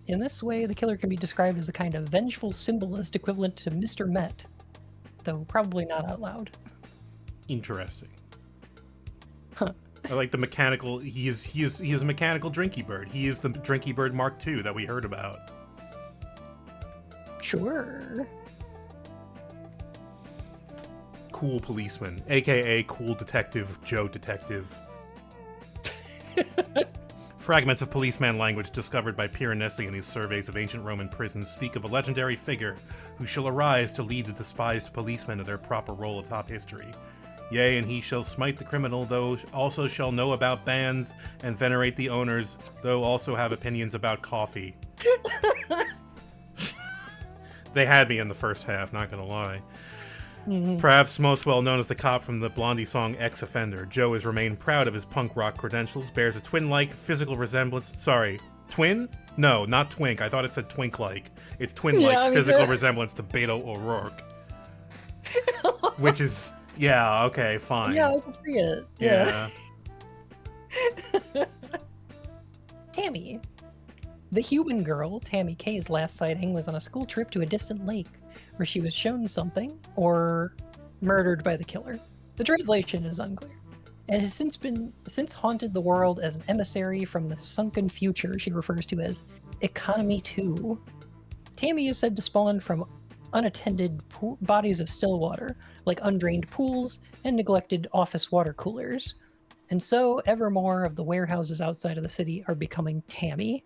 In this way, the killer can be described as a kind of vengeful symbolist equivalent to Mr. Met, though probably not out loud. Interesting. Huh. I like the mechanical. He is a mechanical Drinky Bird. He is the Drinky Bird Mark II that we heard about. Sure. Cool policeman, aka cool detective Joe Detective. Fragments of policeman language discovered by Piranesi in his surveys of ancient Roman prisons speak of a legendary figure who shall arise to lead the despised policemen to their proper role atop history. Yea, and he shall smite the criminal, though also shall know about bans and venerate the owners, though also have opinions about coffee. They had me in the first half, not gonna lie. Perhaps most well known as the cop from the Blondie song Ex-Offender, Joe has remained proud of his punk rock credentials, bears a twin-like physical resemblance. Sorry, twin? No, not twink. I thought it said twink-like. It's twin-like physical resemblance to Beto O'Rourke. Which is, yeah, okay, fine. Yeah, I can see it. Yeah. Tammy. The human girl, Tammy K's last sighting was on a school trip to a distant lake, where she was shown something, or murdered by the killer. The translation is unclear, and has since haunted the world as an emissary from the sunken future she refers to as Economy 2. Tammy is said to spawn from unattended bodies of still water, like undrained pools and neglected office water coolers. And so, ever more of the warehouses outside of the city are becoming Tammy.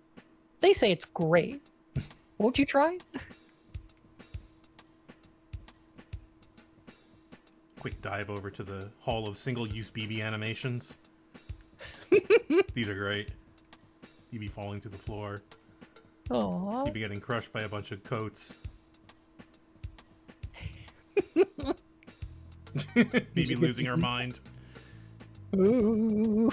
They say it's great. Won't you try? Quick dive over to the Hall of Single-Use BB animations. These are great. BB falling to the floor. Aww. BB getting crushed by a bunch of coats. BB losing her mind. Ooh.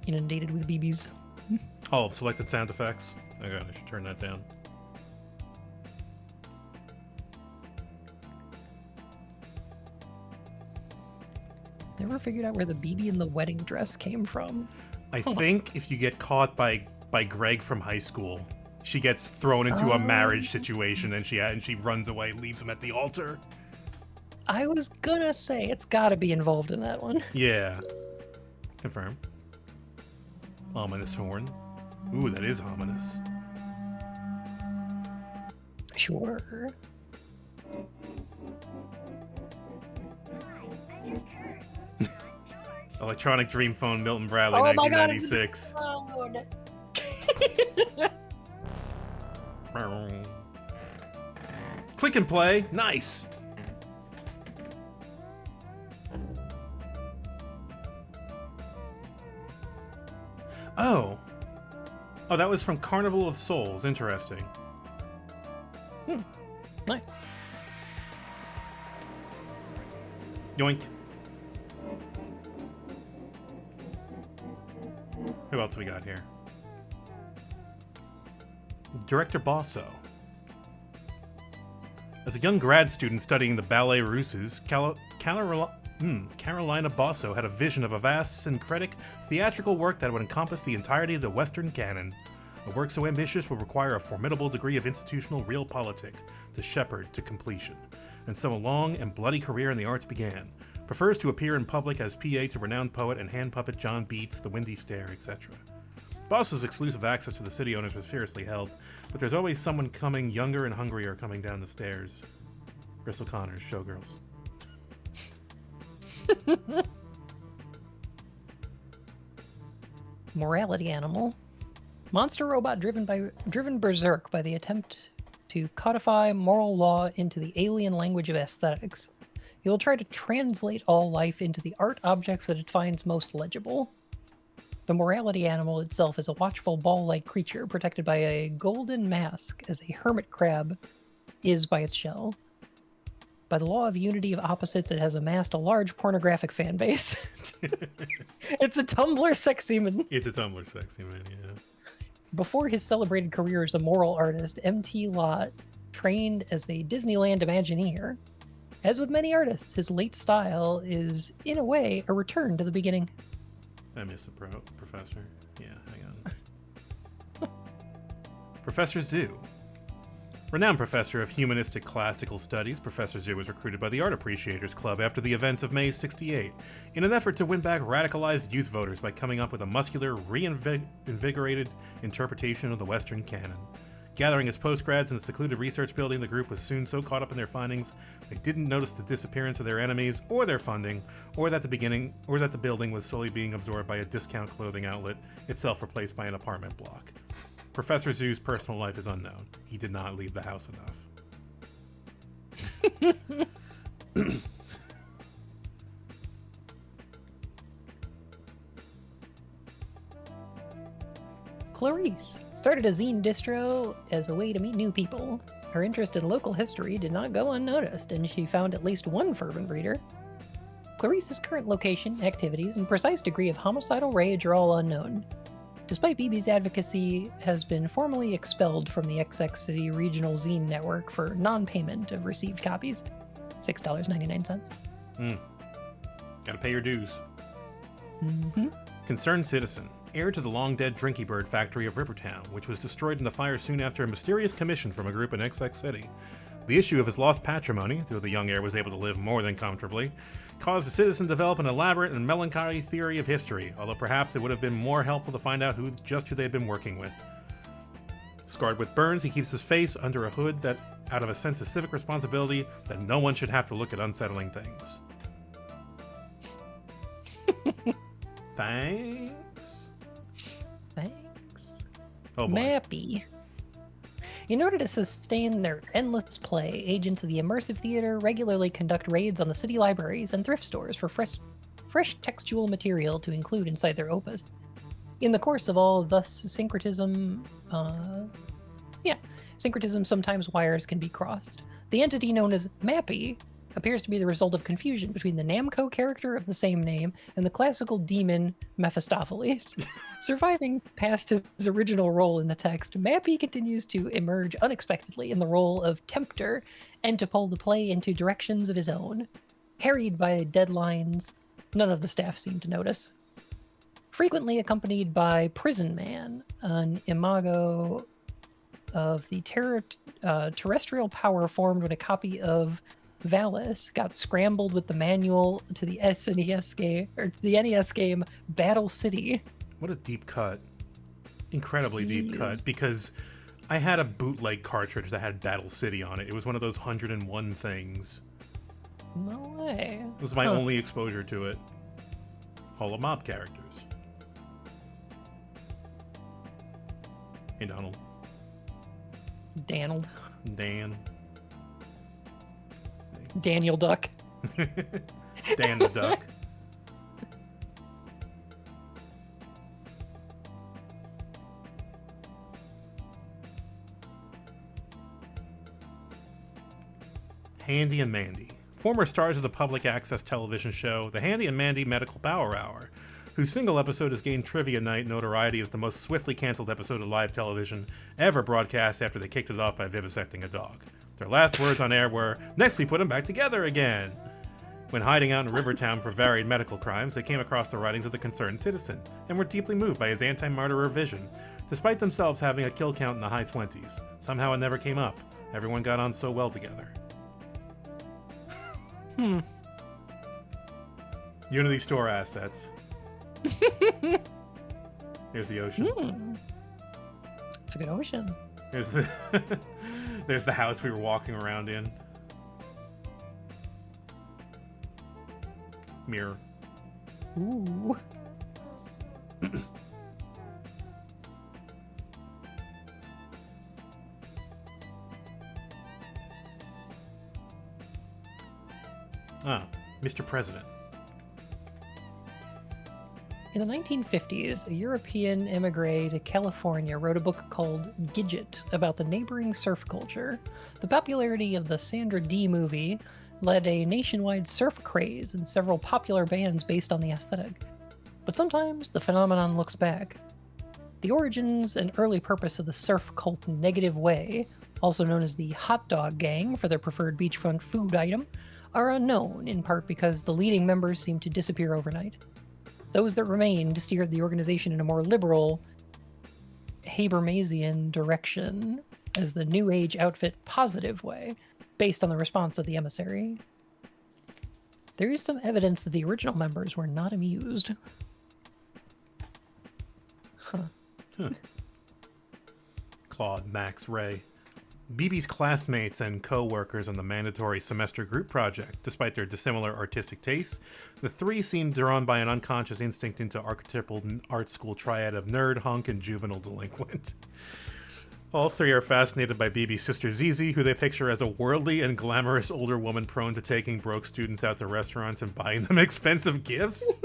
Inundated with BBs. Oh, selected sound effects. Oh god, I should turn that down. Never figured out where the BB in the wedding dress came from. I think if you get caught by Greg from high school, she gets thrown into a marriage situation and she runs away, leaves him at the altar. I was gonna say it's gotta be involved in that one. Yeah. Confirm. Ominous horn. Ooh, that is ominous. Sure. Electronic Dream Phone, Milton Bradley, Oh my God, 1996. Click and play. Nice. Oh. Oh, that was from Carnival of Souls. Interesting. Nice. Yoink. Who else we got here? Director Bosso. As a young grad student studying the ballet russes, Carolina Bosso had a vision of a vast, syncretic, theatrical work that would encompass the entirety of the Western canon. A work so ambitious would require a formidable degree of institutional realpolitik to shepherd to completion. And so a long and bloody career in the arts began. Prefers to appear in public as PA to renowned poet and hand puppet John Beats, The Windy Stare, etc. Boss's exclusive access to the city owners was fiercely held, but there's always someone coming younger and hungrier coming down the stairs. Bristol Connors, Showgirls. Morality animal. Monster robot driven berserk by the attempt to codify moral law into the alien language of aesthetics. He will try to translate all life into the art objects that it finds most legible. The morality animal itself is a watchful ball-like creature protected by a golden mask, as a hermit crab is by its shell. By the law of unity of opposites, it has amassed a large pornographic fan base. It's a Tumblr sexy man. It's a Tumblr sexy man, yeah. Before his celebrated career as a moral artist, M.T. Lott trained as a Disneyland Imagineer. As with many artists, his late style is, in a way, a return to the beginning. I miss the professor. Yeah, hang on. Professor Zhu. Renowned professor of humanistic classical studies, Professor Zhu was recruited by the Art Appreciators Club after the events of May '68 in an effort to win back radicalized youth voters by coming up with a muscular, reinvigorated interpretation of the Western canon. Gathering its postgrads in a secluded research building, the group was soon so caught up in their findings they didn't notice the disappearance of their enemies or their funding, or that the building was slowly being absorbed by a discount clothing outlet, itself replaced by an apartment block. Professor Zhu's personal life is unknown. He did not leave the house enough. Clarice started a zine distro as a way to meet new people. Her interest in local history did not go unnoticed, and she found at least one fervent reader. Clarice's current location, activities, and precise degree of homicidal rage are all unknown. Despite BB's advocacy, has been formally expelled from the XX City Regional Zine Network for non-payment of received copies. $6.99. Gotta pay your dues. Mm-hmm. Concerned citizen. Heir to the long-dead Drinky Bird factory of Rivertown, which was destroyed in the fire soon after a mysterious commission from a group in XX City. The issue of his lost patrimony, though the young heir was able to live more than comfortably, caused the citizen to develop an elaborate and melancholy theory of history, although perhaps it would have been more helpful to find out who they had been working with. Scarred with burns, he keeps his face under a hood that, out of a sense of civic responsibility, that no one should have to look at unsettling things. Thanks. Thanks. Oh boy. Mappy. In order to sustain their endless play, agents of the Immersive Theater regularly conduct raids on the city libraries and thrift stores for fresh textual material to include inside their opus. In the course of all thus syncretism, sometimes wires can be crossed. The entity known as Mappy appears to be the result of confusion between the Namco character of the same name and the classical demon Mephistopheles. Surviving past his original role in the text, Mappy continues to emerge unexpectedly in the role of tempter and to pull the play into directions of his own. Harried by deadlines, none of the staff seem to notice. Frequently accompanied by Prison Man, an imago of the terrestrial power formed when a copy of Valis got scrambled with the manual to the SNES game, or to the NES game Battle City. What a deep cut. Incredibly deep cut, because I had a bootleg cartridge that had Battle City on it. It was one of those 101 things. No way. It was my only exposure to it. Holo Mob characters. Hey, Donald. Danald. Dan. Daniel Duck. Dan the Duck. Handy and Mandy. Former stars of the public access television show The Handy and Mandy Medical Power Hour, whose single episode has gained Trivia Night notoriety as the most swiftly canceled episode of live television ever broadcast after they kicked it off by vivisecting a dog. Their last words on air were, "Next we put them back together again." When hiding out in Rivertown for varied medical crimes, they came across the writings of the concerned citizen, and were deeply moved by his anti-martyrer vision. Despite themselves having a kill count in the high 20s, somehow it never came up. Everyone got on so well together. Unity store assets. Here's the ocean. It's a good ocean. There's the there's the house we were walking around in. Mirror. Ooh. Ah, Mr. President. In the 1950s, a European immigrant to California wrote a book called Gidget about the neighboring surf culture. The popularity of the Sandra Dee movie led a nationwide surf craze and several popular bands based on the aesthetic. But sometimes the phenomenon looks back. The origins and early purpose of the surf cult Negative Way, also known as the Hot Dog Gang for their preferred beachfront food item, are unknown, in part because the leading members seem to disappear overnight. Those that remained steered the organization in a more liberal, Habermasian direction as the New Age outfit Positive Way, based on the response of the emissary. There is some evidence that the original members were not amused. Claude, Max, Ray. BB's classmates and co-workers on the mandatory semester group project. Despite their dissimilar artistic tastes, the three seemed drawn by an unconscious instinct into archetypal art school triad of nerd, hunk, and juvenile delinquent. All three are fascinated by BB's sister Zizi, who they picture as a worldly and glamorous older woman prone to taking broke students out to restaurants and buying them expensive gifts.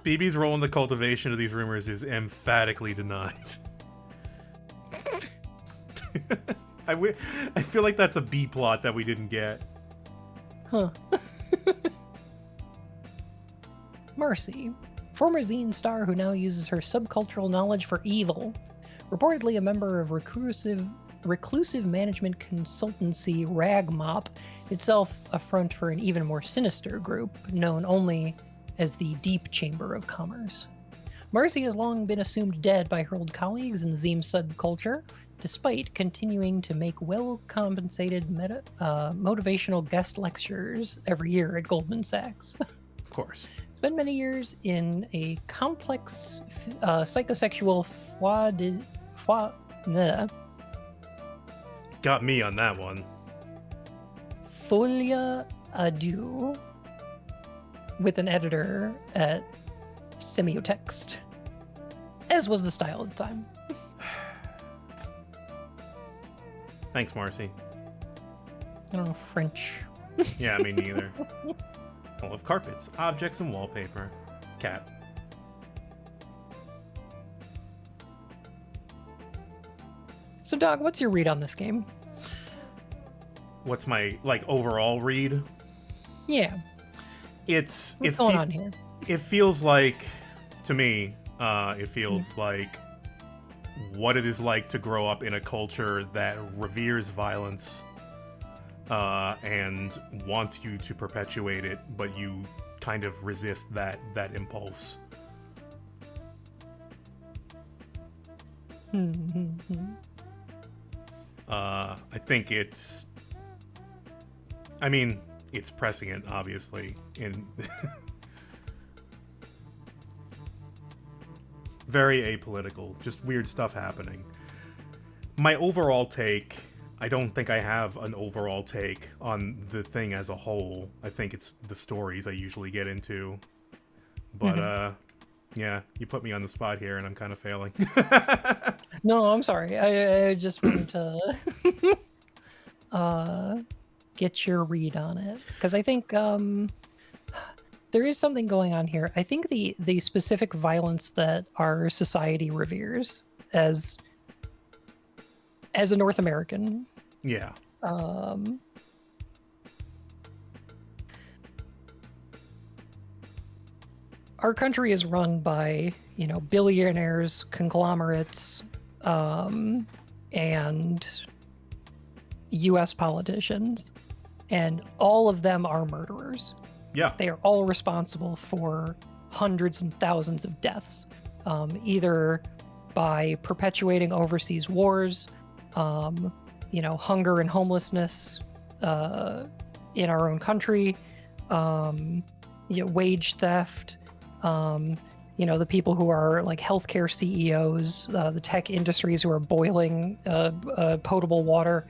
BB's role in the cultivation of these rumors is emphatically denied. I feel like that's a B plot that we didn't get. Huh. Marcy, former zine star who now uses her subcultural knowledge for evil, reportedly a member of reclusive management consultancy Ragmop, itself a front for an even more sinister group known only as the Deep Chamber of Commerce. Marcy has long been assumed dead by her old colleagues in the zine subculture, despite continuing to make well-compensated motivational guest lectures every year at Goldman Sachs. Of course. Spent many years in a complex psychosexual Got me on that one. folia adu with an editor at Semiotext, as was the style at the time. Thanks, Marcy. I don't know French. Yeah, me neither. Full of carpets, objects, and wallpaper. Cat. So, Dog, what's your read on this game? What's my, overall read? Yeah. What's going on here? It feels like, to me, it feels like what it is like to grow up in a culture that reveres violence and wants you to perpetuate it, but you kind of resist that impulse. I think it's prescient, obviously, in very apolitical, just weird stuff happening. My overall take, I don't think I have an overall take on the thing as a whole. I think it's the stories I usually get into. But, yeah, you put me on the spot here, and I'm kind of failing. No, I'm sorry. I just wanted to get your read on it, because I think there is something going on here. I think the specific violence that our society reveres as a North American. Yeah. Our country is run by, billionaires, conglomerates, and U.S. politicians, and all of them are murderers. Yeah. They are all responsible for hundreds and thousands of deaths, either by perpetuating overseas wars, hunger and homelessness in our own country, wage theft, the people who are like healthcare CEOs, the tech industries who are boiling potable water.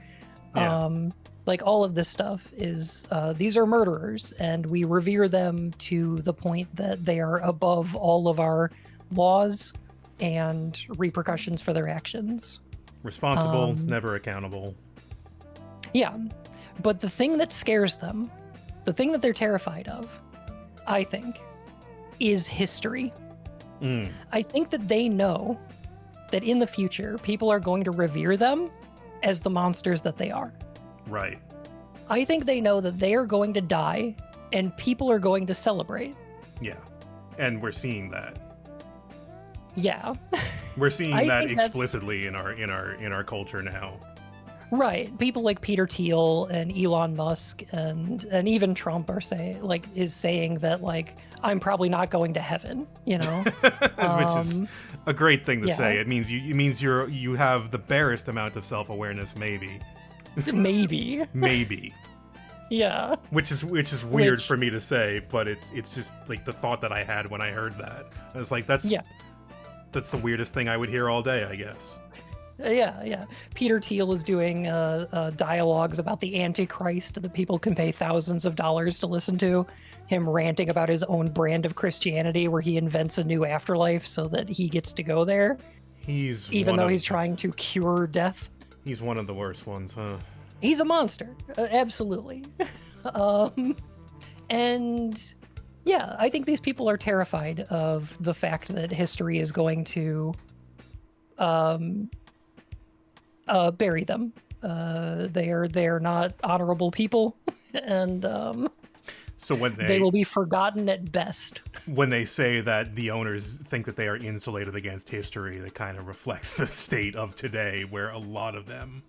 Yeah. Like all of this stuff is these are murderers, and we revere them to the point that they are above all of our laws and repercussions for their actions. Responsible, never accountable. Yeah, but the thing that scares them, the thing that they're terrified of, I think, is history. I think that they know that in the future, people are going to revere them as the monsters that they are. Right. I think they know that they are going to die and people are going to celebrate. Yeah. And we're seeing that. Yeah. We're seeing I that think that's- explicitly in our culture now. Right. People like Peter Thiel and Elon Musk and even Trump are is saying that like I'm probably not going to heaven, Which is a great thing to yeah. say. It means you have the barest amount of self-awareness, maybe. Maybe. Maybe. Yeah. Which is weird for me to say, but it's just like the thought that I had when I heard that. And it's like that's the weirdest thing I would hear all day, I guess. Yeah. Peter Thiel is doing dialogues about the Antichrist that people can pay thousands of dollars to listen to. Him ranting about his own brand of Christianity where he invents a new afterlife so that he gets to go there. Even though he's trying to cure death. He's one of the worst ones, huh? He's a monster. Absolutely. And yeah, I think these people are terrified of the fact that history is going to bury them. They're not honorable people, and so when they will be forgotten at best. When they say that the owners think that they are insulated against history, that kind of reflects the state of today, where a lot of them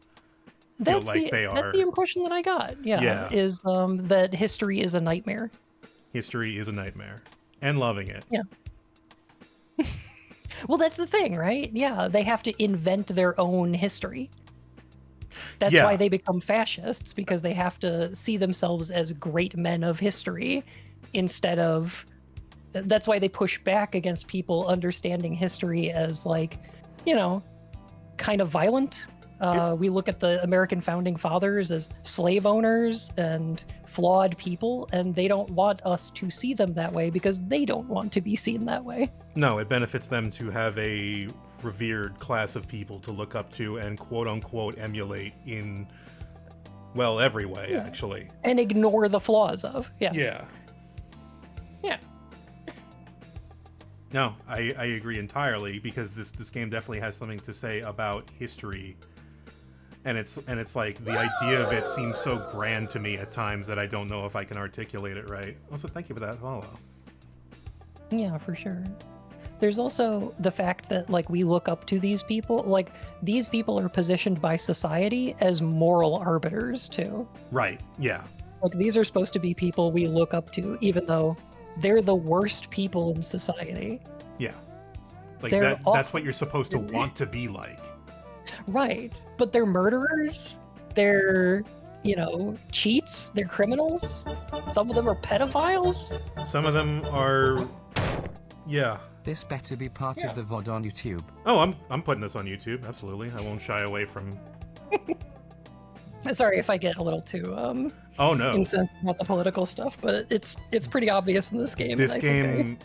feel like they are. That's the impression that I got. Yeah. Is that history is a nightmare. History is a nightmare, and loving it. Yeah. Well, that's the thing, right? Yeah, they have to invent their own history. That's why they become fascists, because they have to see themselves as great men of history instead of... That's why they push back against people understanding history as, like, kind of violent. We look at the American founding fathers as slave owners and flawed people, and they don't want us to see them that way because they don't want to be seen that way. No, it benefits them to have a revered class of people to look up to and quote-unquote emulate in, well, every way, actually. And ignore the flaws of. Yeah. Yeah. No, I agree entirely, because this game definitely has something to say about history. And it's like the idea of it seems so grand to me at times that I don't know if I can articulate it right. Also, thank you for that follow. Yeah, for sure. There's also the fact that, like, we look up to these people. Like, these people are positioned by society as moral arbiters, too. Right, yeah. Like, these are supposed to be people we look up to, even though they're the worst people in society. Yeah. Like, They're that's what you're supposed to want to be like. Right. But they're murderers. They're, cheats. They're criminals. Some of them are pedophiles. Some of them are... Yeah. This better be part of the VOD on YouTube. Oh, I'm putting this on YouTube, absolutely. I won't shy away from... Sorry if I get a little too oh no, incensed about the political stuff, but it's pretty obvious in this game. This game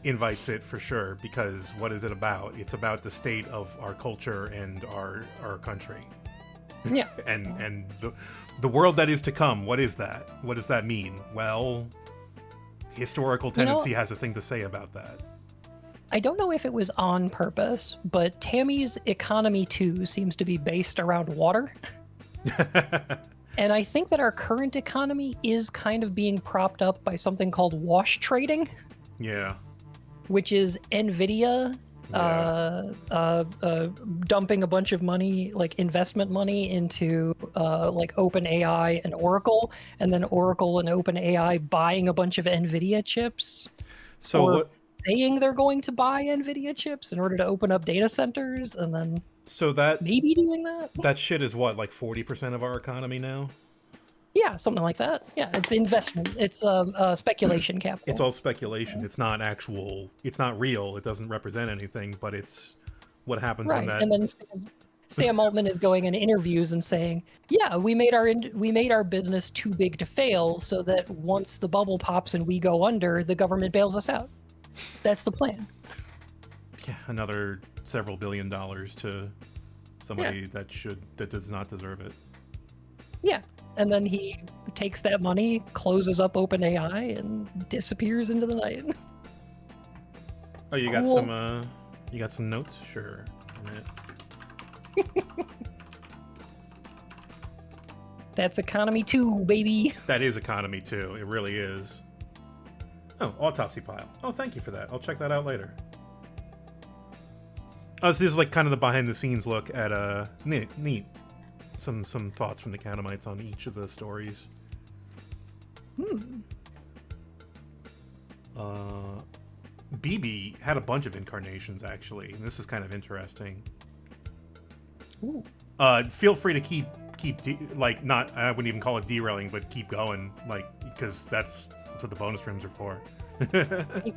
invites it for sure, because what is it about? It's about the state of our culture and our country. Yeah. and the world that is to come. What is that? What does that mean? Well, historical tendency has a thing to say about that. I don't know if it was on purpose, but Tammy's economy 2 seems to be based around water. And I think that our current economy is kind of being propped up by something called wash trading. Yeah. Which is NVIDIA dumping a bunch of money, like investment money, into like OpenAI and Oracle, and then Oracle and OpenAI buying a bunch of NVIDIA chips. So saying they're going to buy NVIDIA chips in order to open up data centers, and then that maybe doing that. That shit is what, like 40% of our economy now? Yeah, something like that. Yeah, it's investment. It's speculation capital. It's all speculation. It's not actual. It's not real. It doesn't represent anything. But it's what happens when right. that. And then Sam Altman is going in interviews and saying, "Yeah, we made our business too big to fail, so that once the bubble pops and we go under, the government bails us out. That's the plan." Yeah, another several $billion to somebody that does not deserve it. Yeah. And then he takes that money, closes up OpenAI, and disappears into the night. Oh, you Cool. got some notes? Sure. That's economy 2, baby. That is economy too. It really is. Oh, autopsy pile. Oh, thank you for that. I'll check that out later. Oh, so this is like kind of the behind the scenes look at neat. Some thoughts from the Canamites on each of the stories. BB had a bunch of incarnations actually, and this is kind of interesting. Ooh. Feel free to keep not, I wouldn't even call it derailing, but keep going, because that's what the bonus rooms are for.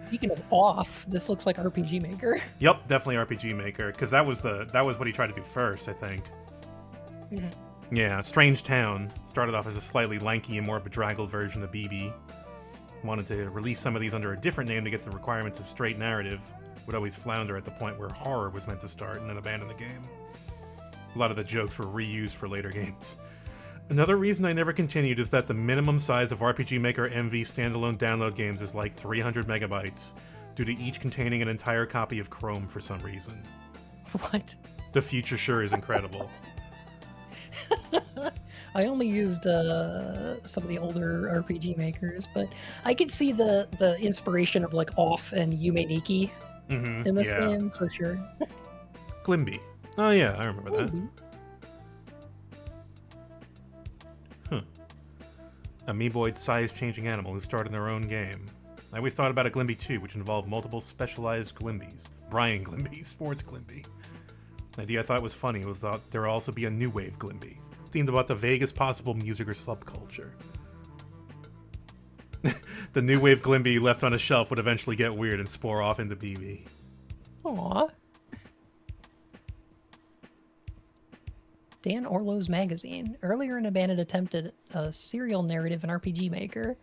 Speaking of off, this looks like RPG Maker. Yep, definitely RPG Maker, because that was what he tried to do first, I think. Mm-hmm. Yeah, Strange Town started off as a slightly lanky and more bedraggled version of BB. Wanted to release some of these under a different name to get the requirements of straight narrative. Would always flounder at the point where horror was meant to start and then abandon the game. A lot of the jokes were reused for later games. Another reason I never continued is that the minimum size of RPG Maker MV standalone download games is like 300 megabytes, due to each containing an entire copy of Chrome for some reason. What? The future sure is incredible. I only used some of the older RPG makers, but I could see the inspiration of like Off and Yume Nikki in this game for sure. Glimby. Oh yeah, I remember that. Huh. Amoeboid size-changing animal who starred in their own game. I always thought about a Glimby 2, which involved multiple specialized Glimbys. Brian Glimby, Sports Glimby. The idea I thought was funny was that there would also be a new wave Glimby, themed about the vaguest possible music or subculture. The new wave Glimby left on a shelf would eventually get weird and spore off into BB. Aww. Dan Orlow's Magazine. Earlier an abandoned attempt at a serial narrative in RPG Maker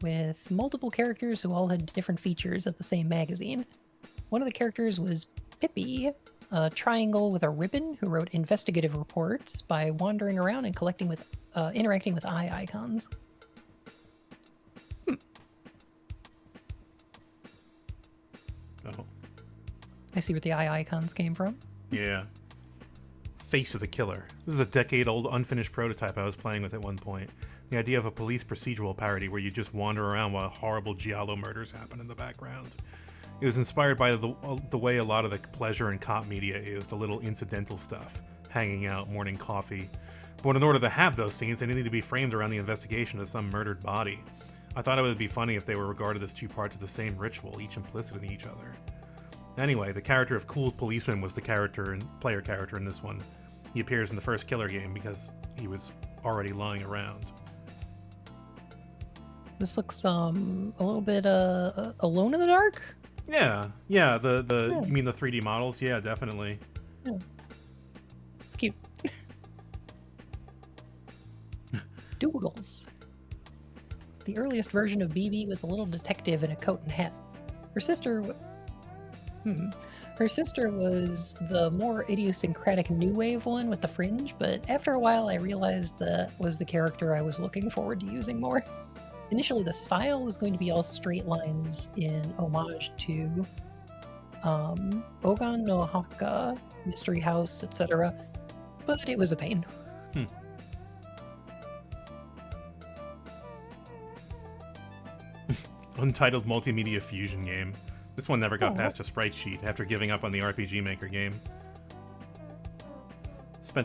with multiple characters who all had different features of the same magazine. One of the characters was Pippi, a triangle with a ribbon who wrote investigative reports by wandering around and interacting with eye icons. Oh. I see where the eye icons came from. Yeah. Face of the Killer. This is a decade-old unfinished prototype I was playing with at one point. The idea of a police procedural parody where you just wander around while horrible giallo murders happen in the background. It was inspired by the way a lot of the pleasure and cop media is, the little incidental stuff. Hanging out, morning coffee. But in order to have those scenes, they needed to be framed around the investigation of some murdered body. I thought it would be funny if they were regarded as two parts of the same ritual, each implicit in each other. Anyway, the character of Cool Policeman was the player character in this one. He appears in the first Killer game because he was already lying around. This looks a little bit Alone in the Dark? Yeah. You mean the 3D models? Yeah, definitely. Yeah. It's cute. Doodles. The earliest version of BB was a little detective in a coat and hat. Her sister was the more idiosyncratic new wave one with the fringe, but after a while I realized that was the character I was looking forward to using more. Initially the style was going to be all straight lines in homage to Ogan no Haka, Mystery House, etc., but it was a pain. Untitled multimedia fusion game. This one never got past a sprite sheet after giving up on the RPG Maker game.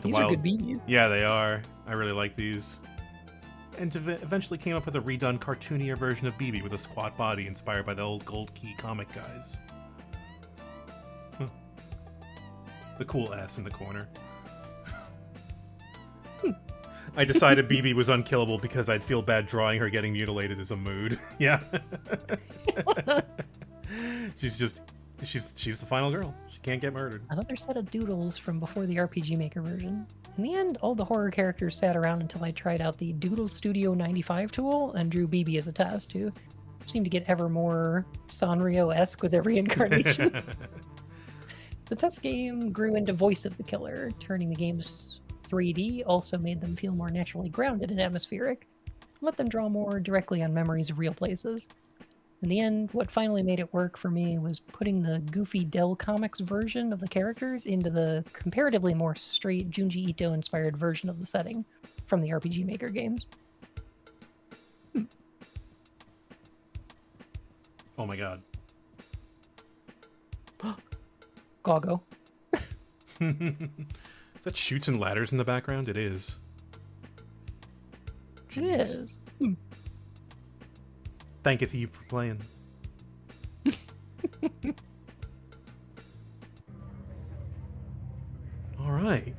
These are good BBs. Yeah, they are. I really like these. And eventually came up with a redone cartoonier version of BB with a squat body inspired by the old Gold Key comic guys. The cool S in the corner. I decided BB was unkillable because I'd feel bad drawing her getting mutilated as a mood. Yeah. she's the final girl. She can't get murdered. Another set of doodles from before the RPG Maker version. In the end, all the horror characters sat around until I tried out the Doodle Studio 95 tool and drew BB as a test, who seemed to get ever more Sanrio-esque with every incarnation. The test game grew into Voice of the Killer. Turning the games 3D also made them feel more naturally grounded and atmospheric, let them draw more directly on memories of real places. In the end, what finally made it work for me was putting the goofy Dell Comics version of the characters into the comparatively more straight Junji Ito-inspired version of the setting from the RPG Maker games. Oh my god. Goggo. Is that Chutes and Ladders in the background? It is. It is. Thanketh you for playing. All right.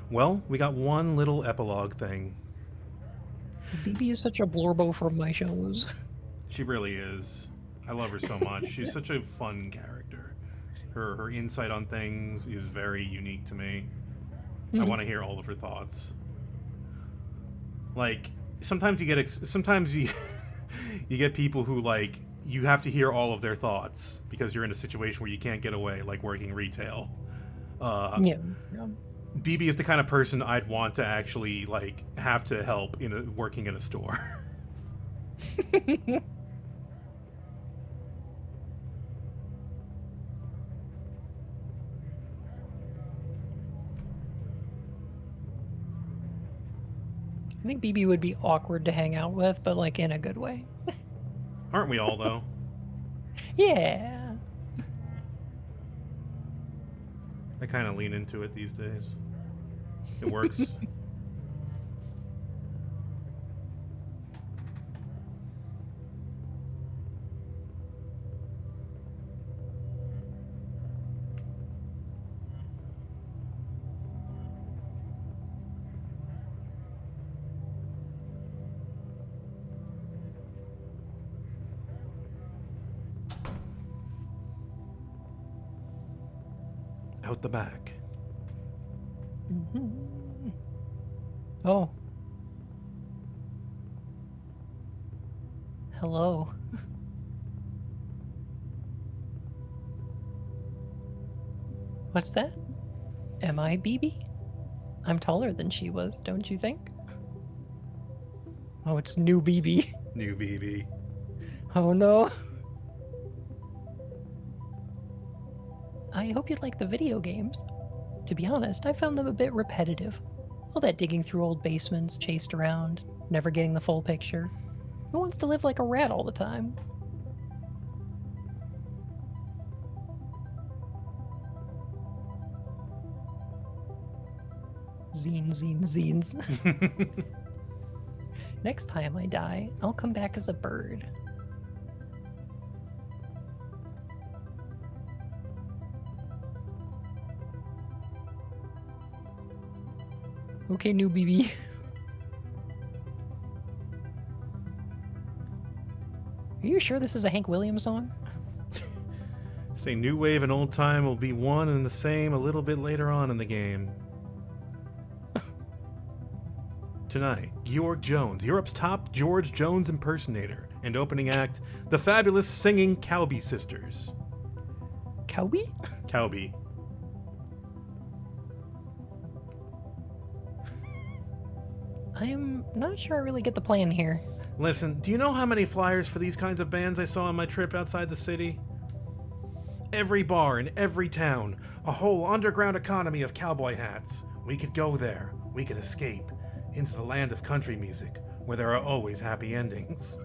Well, we got one little epilogue thing. BB is such a blorbo from my shows. She really is. I love her so much. She's such a fun character. Her insight on things is very unique to me. I want to hear all of her thoughts. Like, sometimes you get you get people who, like, you have to hear all of their thoughts because you're in a situation where you can't get away, like working retail. Yeah. BB is the kind of person I'd want to actually, like, have to help working in a store. I think BB would be awkward to hang out with, but like in a good way. Aren't we all, though? Yeah. I kind of lean into it these days. It works. Out the back. Mm-hmm. Oh. Hello. What's that? Am I BB? I'm taller than she was, don't you think? Oh, it's new BB. New BB. Oh no. I hope you like the video games. To be honest, I found them a bit repetitive. All that digging through old basements, chased around, never getting the full picture. Who wants to live like a rat all the time? Zines. Next time I die, I'll come back as a bird. Okay, new BB. Are you sure this is a Hank Williams song? Say new wave and old time will be one and the same a little bit later on in the game. Tonight, Georg Jones, Europe's top George Jones impersonator, and opening act, the fabulous singing Cowby Sisters. Cowby? Cowby. I'm not sure I really get the plan here. Listen, do you know how many flyers for these kinds of bands I saw on my trip outside the city? Every bar in every town, a whole underground economy of cowboy hats. We could go there. We could escape into the land of country music, where there are always happy endings.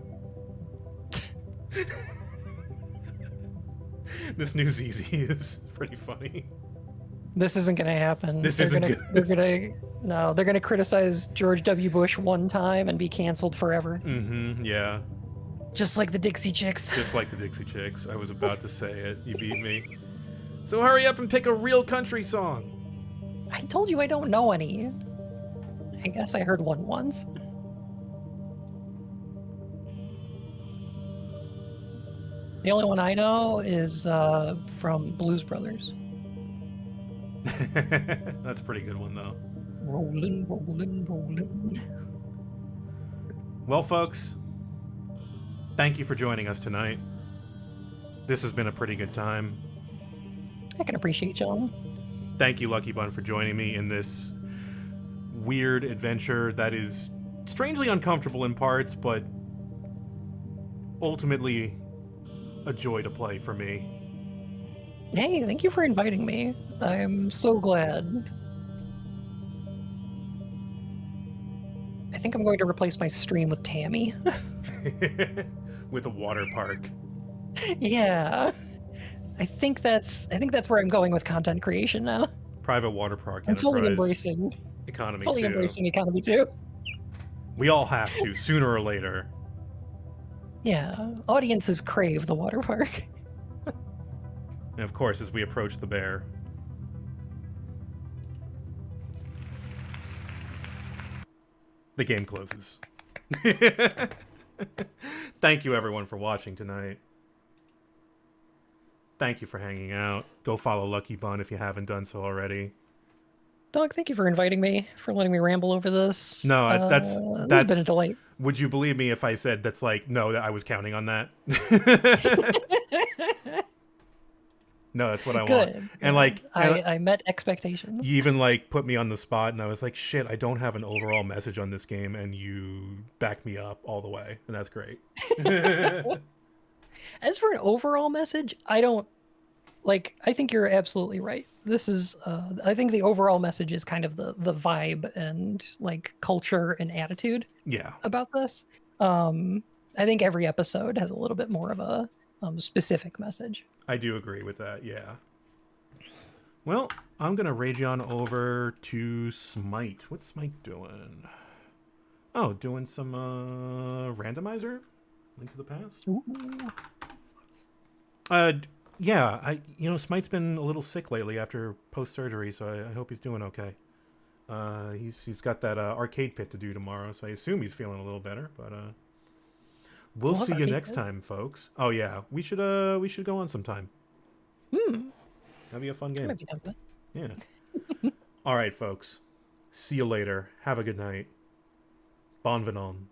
This new ZZ is pretty funny. This isn't gonna happen. This isn't good. They're gonna criticize George W. Bush one time and be canceled forever. Mm-hmm, yeah. Just like the Dixie Chicks. Just like the Dixie Chicks. I was about to say it. You beat me. So hurry up and pick a real country song. I told you I don't know any. I guess I heard one once. The only one I know is from Blues Brothers. That's a pretty good one, though. Rollin', rollin', rollin'. Well, folks, thank you for joining us tonight. This has been a pretty good time. I can appreciate y'all. Thank you, Lucky Bun, for joining me in this weird adventure that is strangely uncomfortable in parts, but ultimately a joy to play for me. Hey, thank you for inviting me. I'm so glad. I think I'm going to replace my stream with Tammy. With a water park. Yeah. I think that's where I'm going with content creation now. Private water park, I'm fully enterprise, embracing economy fully too. embracing economy too. We all have to, sooner or later. Yeah. Audiences crave the water park. And of course, as we approach the bear, the game closes. Thank you, everyone, for watching tonight. Thank you for hanging out. Go follow Lucky Bun if you haven't done so already. Doug, thank you for inviting me, for letting me ramble over this. No, This has been a delight. Would you believe me if I said that's like, no, that I was counting on that? No, that's what I want. Good. And like, I met expectations. you even like put me on the spot, and I was like, shit, I don't have an overall message on this game, and you backed me up all the way, and that's great. As for an overall message, I don't like. I think you're absolutely right. This is. I think the overall message is kind of the vibe and like culture and attitude Yeah. about this. I think every episode has a little bit more of a specific message. I do agree with that, yeah. Well, I'm going to rage on over to Smite. What's Smite doing? Oh, doing some randomizer? Link to the Past? Ooh. Yeah, Smite's been a little sick lately after post-surgery, so I hope he's doing okay. He's got that arcade pit to do tomorrow, so I assume he's feeling a little better, but we'll see you next time, folks. Oh yeah, we should go on sometime. That'd be a fun game. Might be tempting. Yeah. All right, folks. See you later. Have a good night. Bon venant.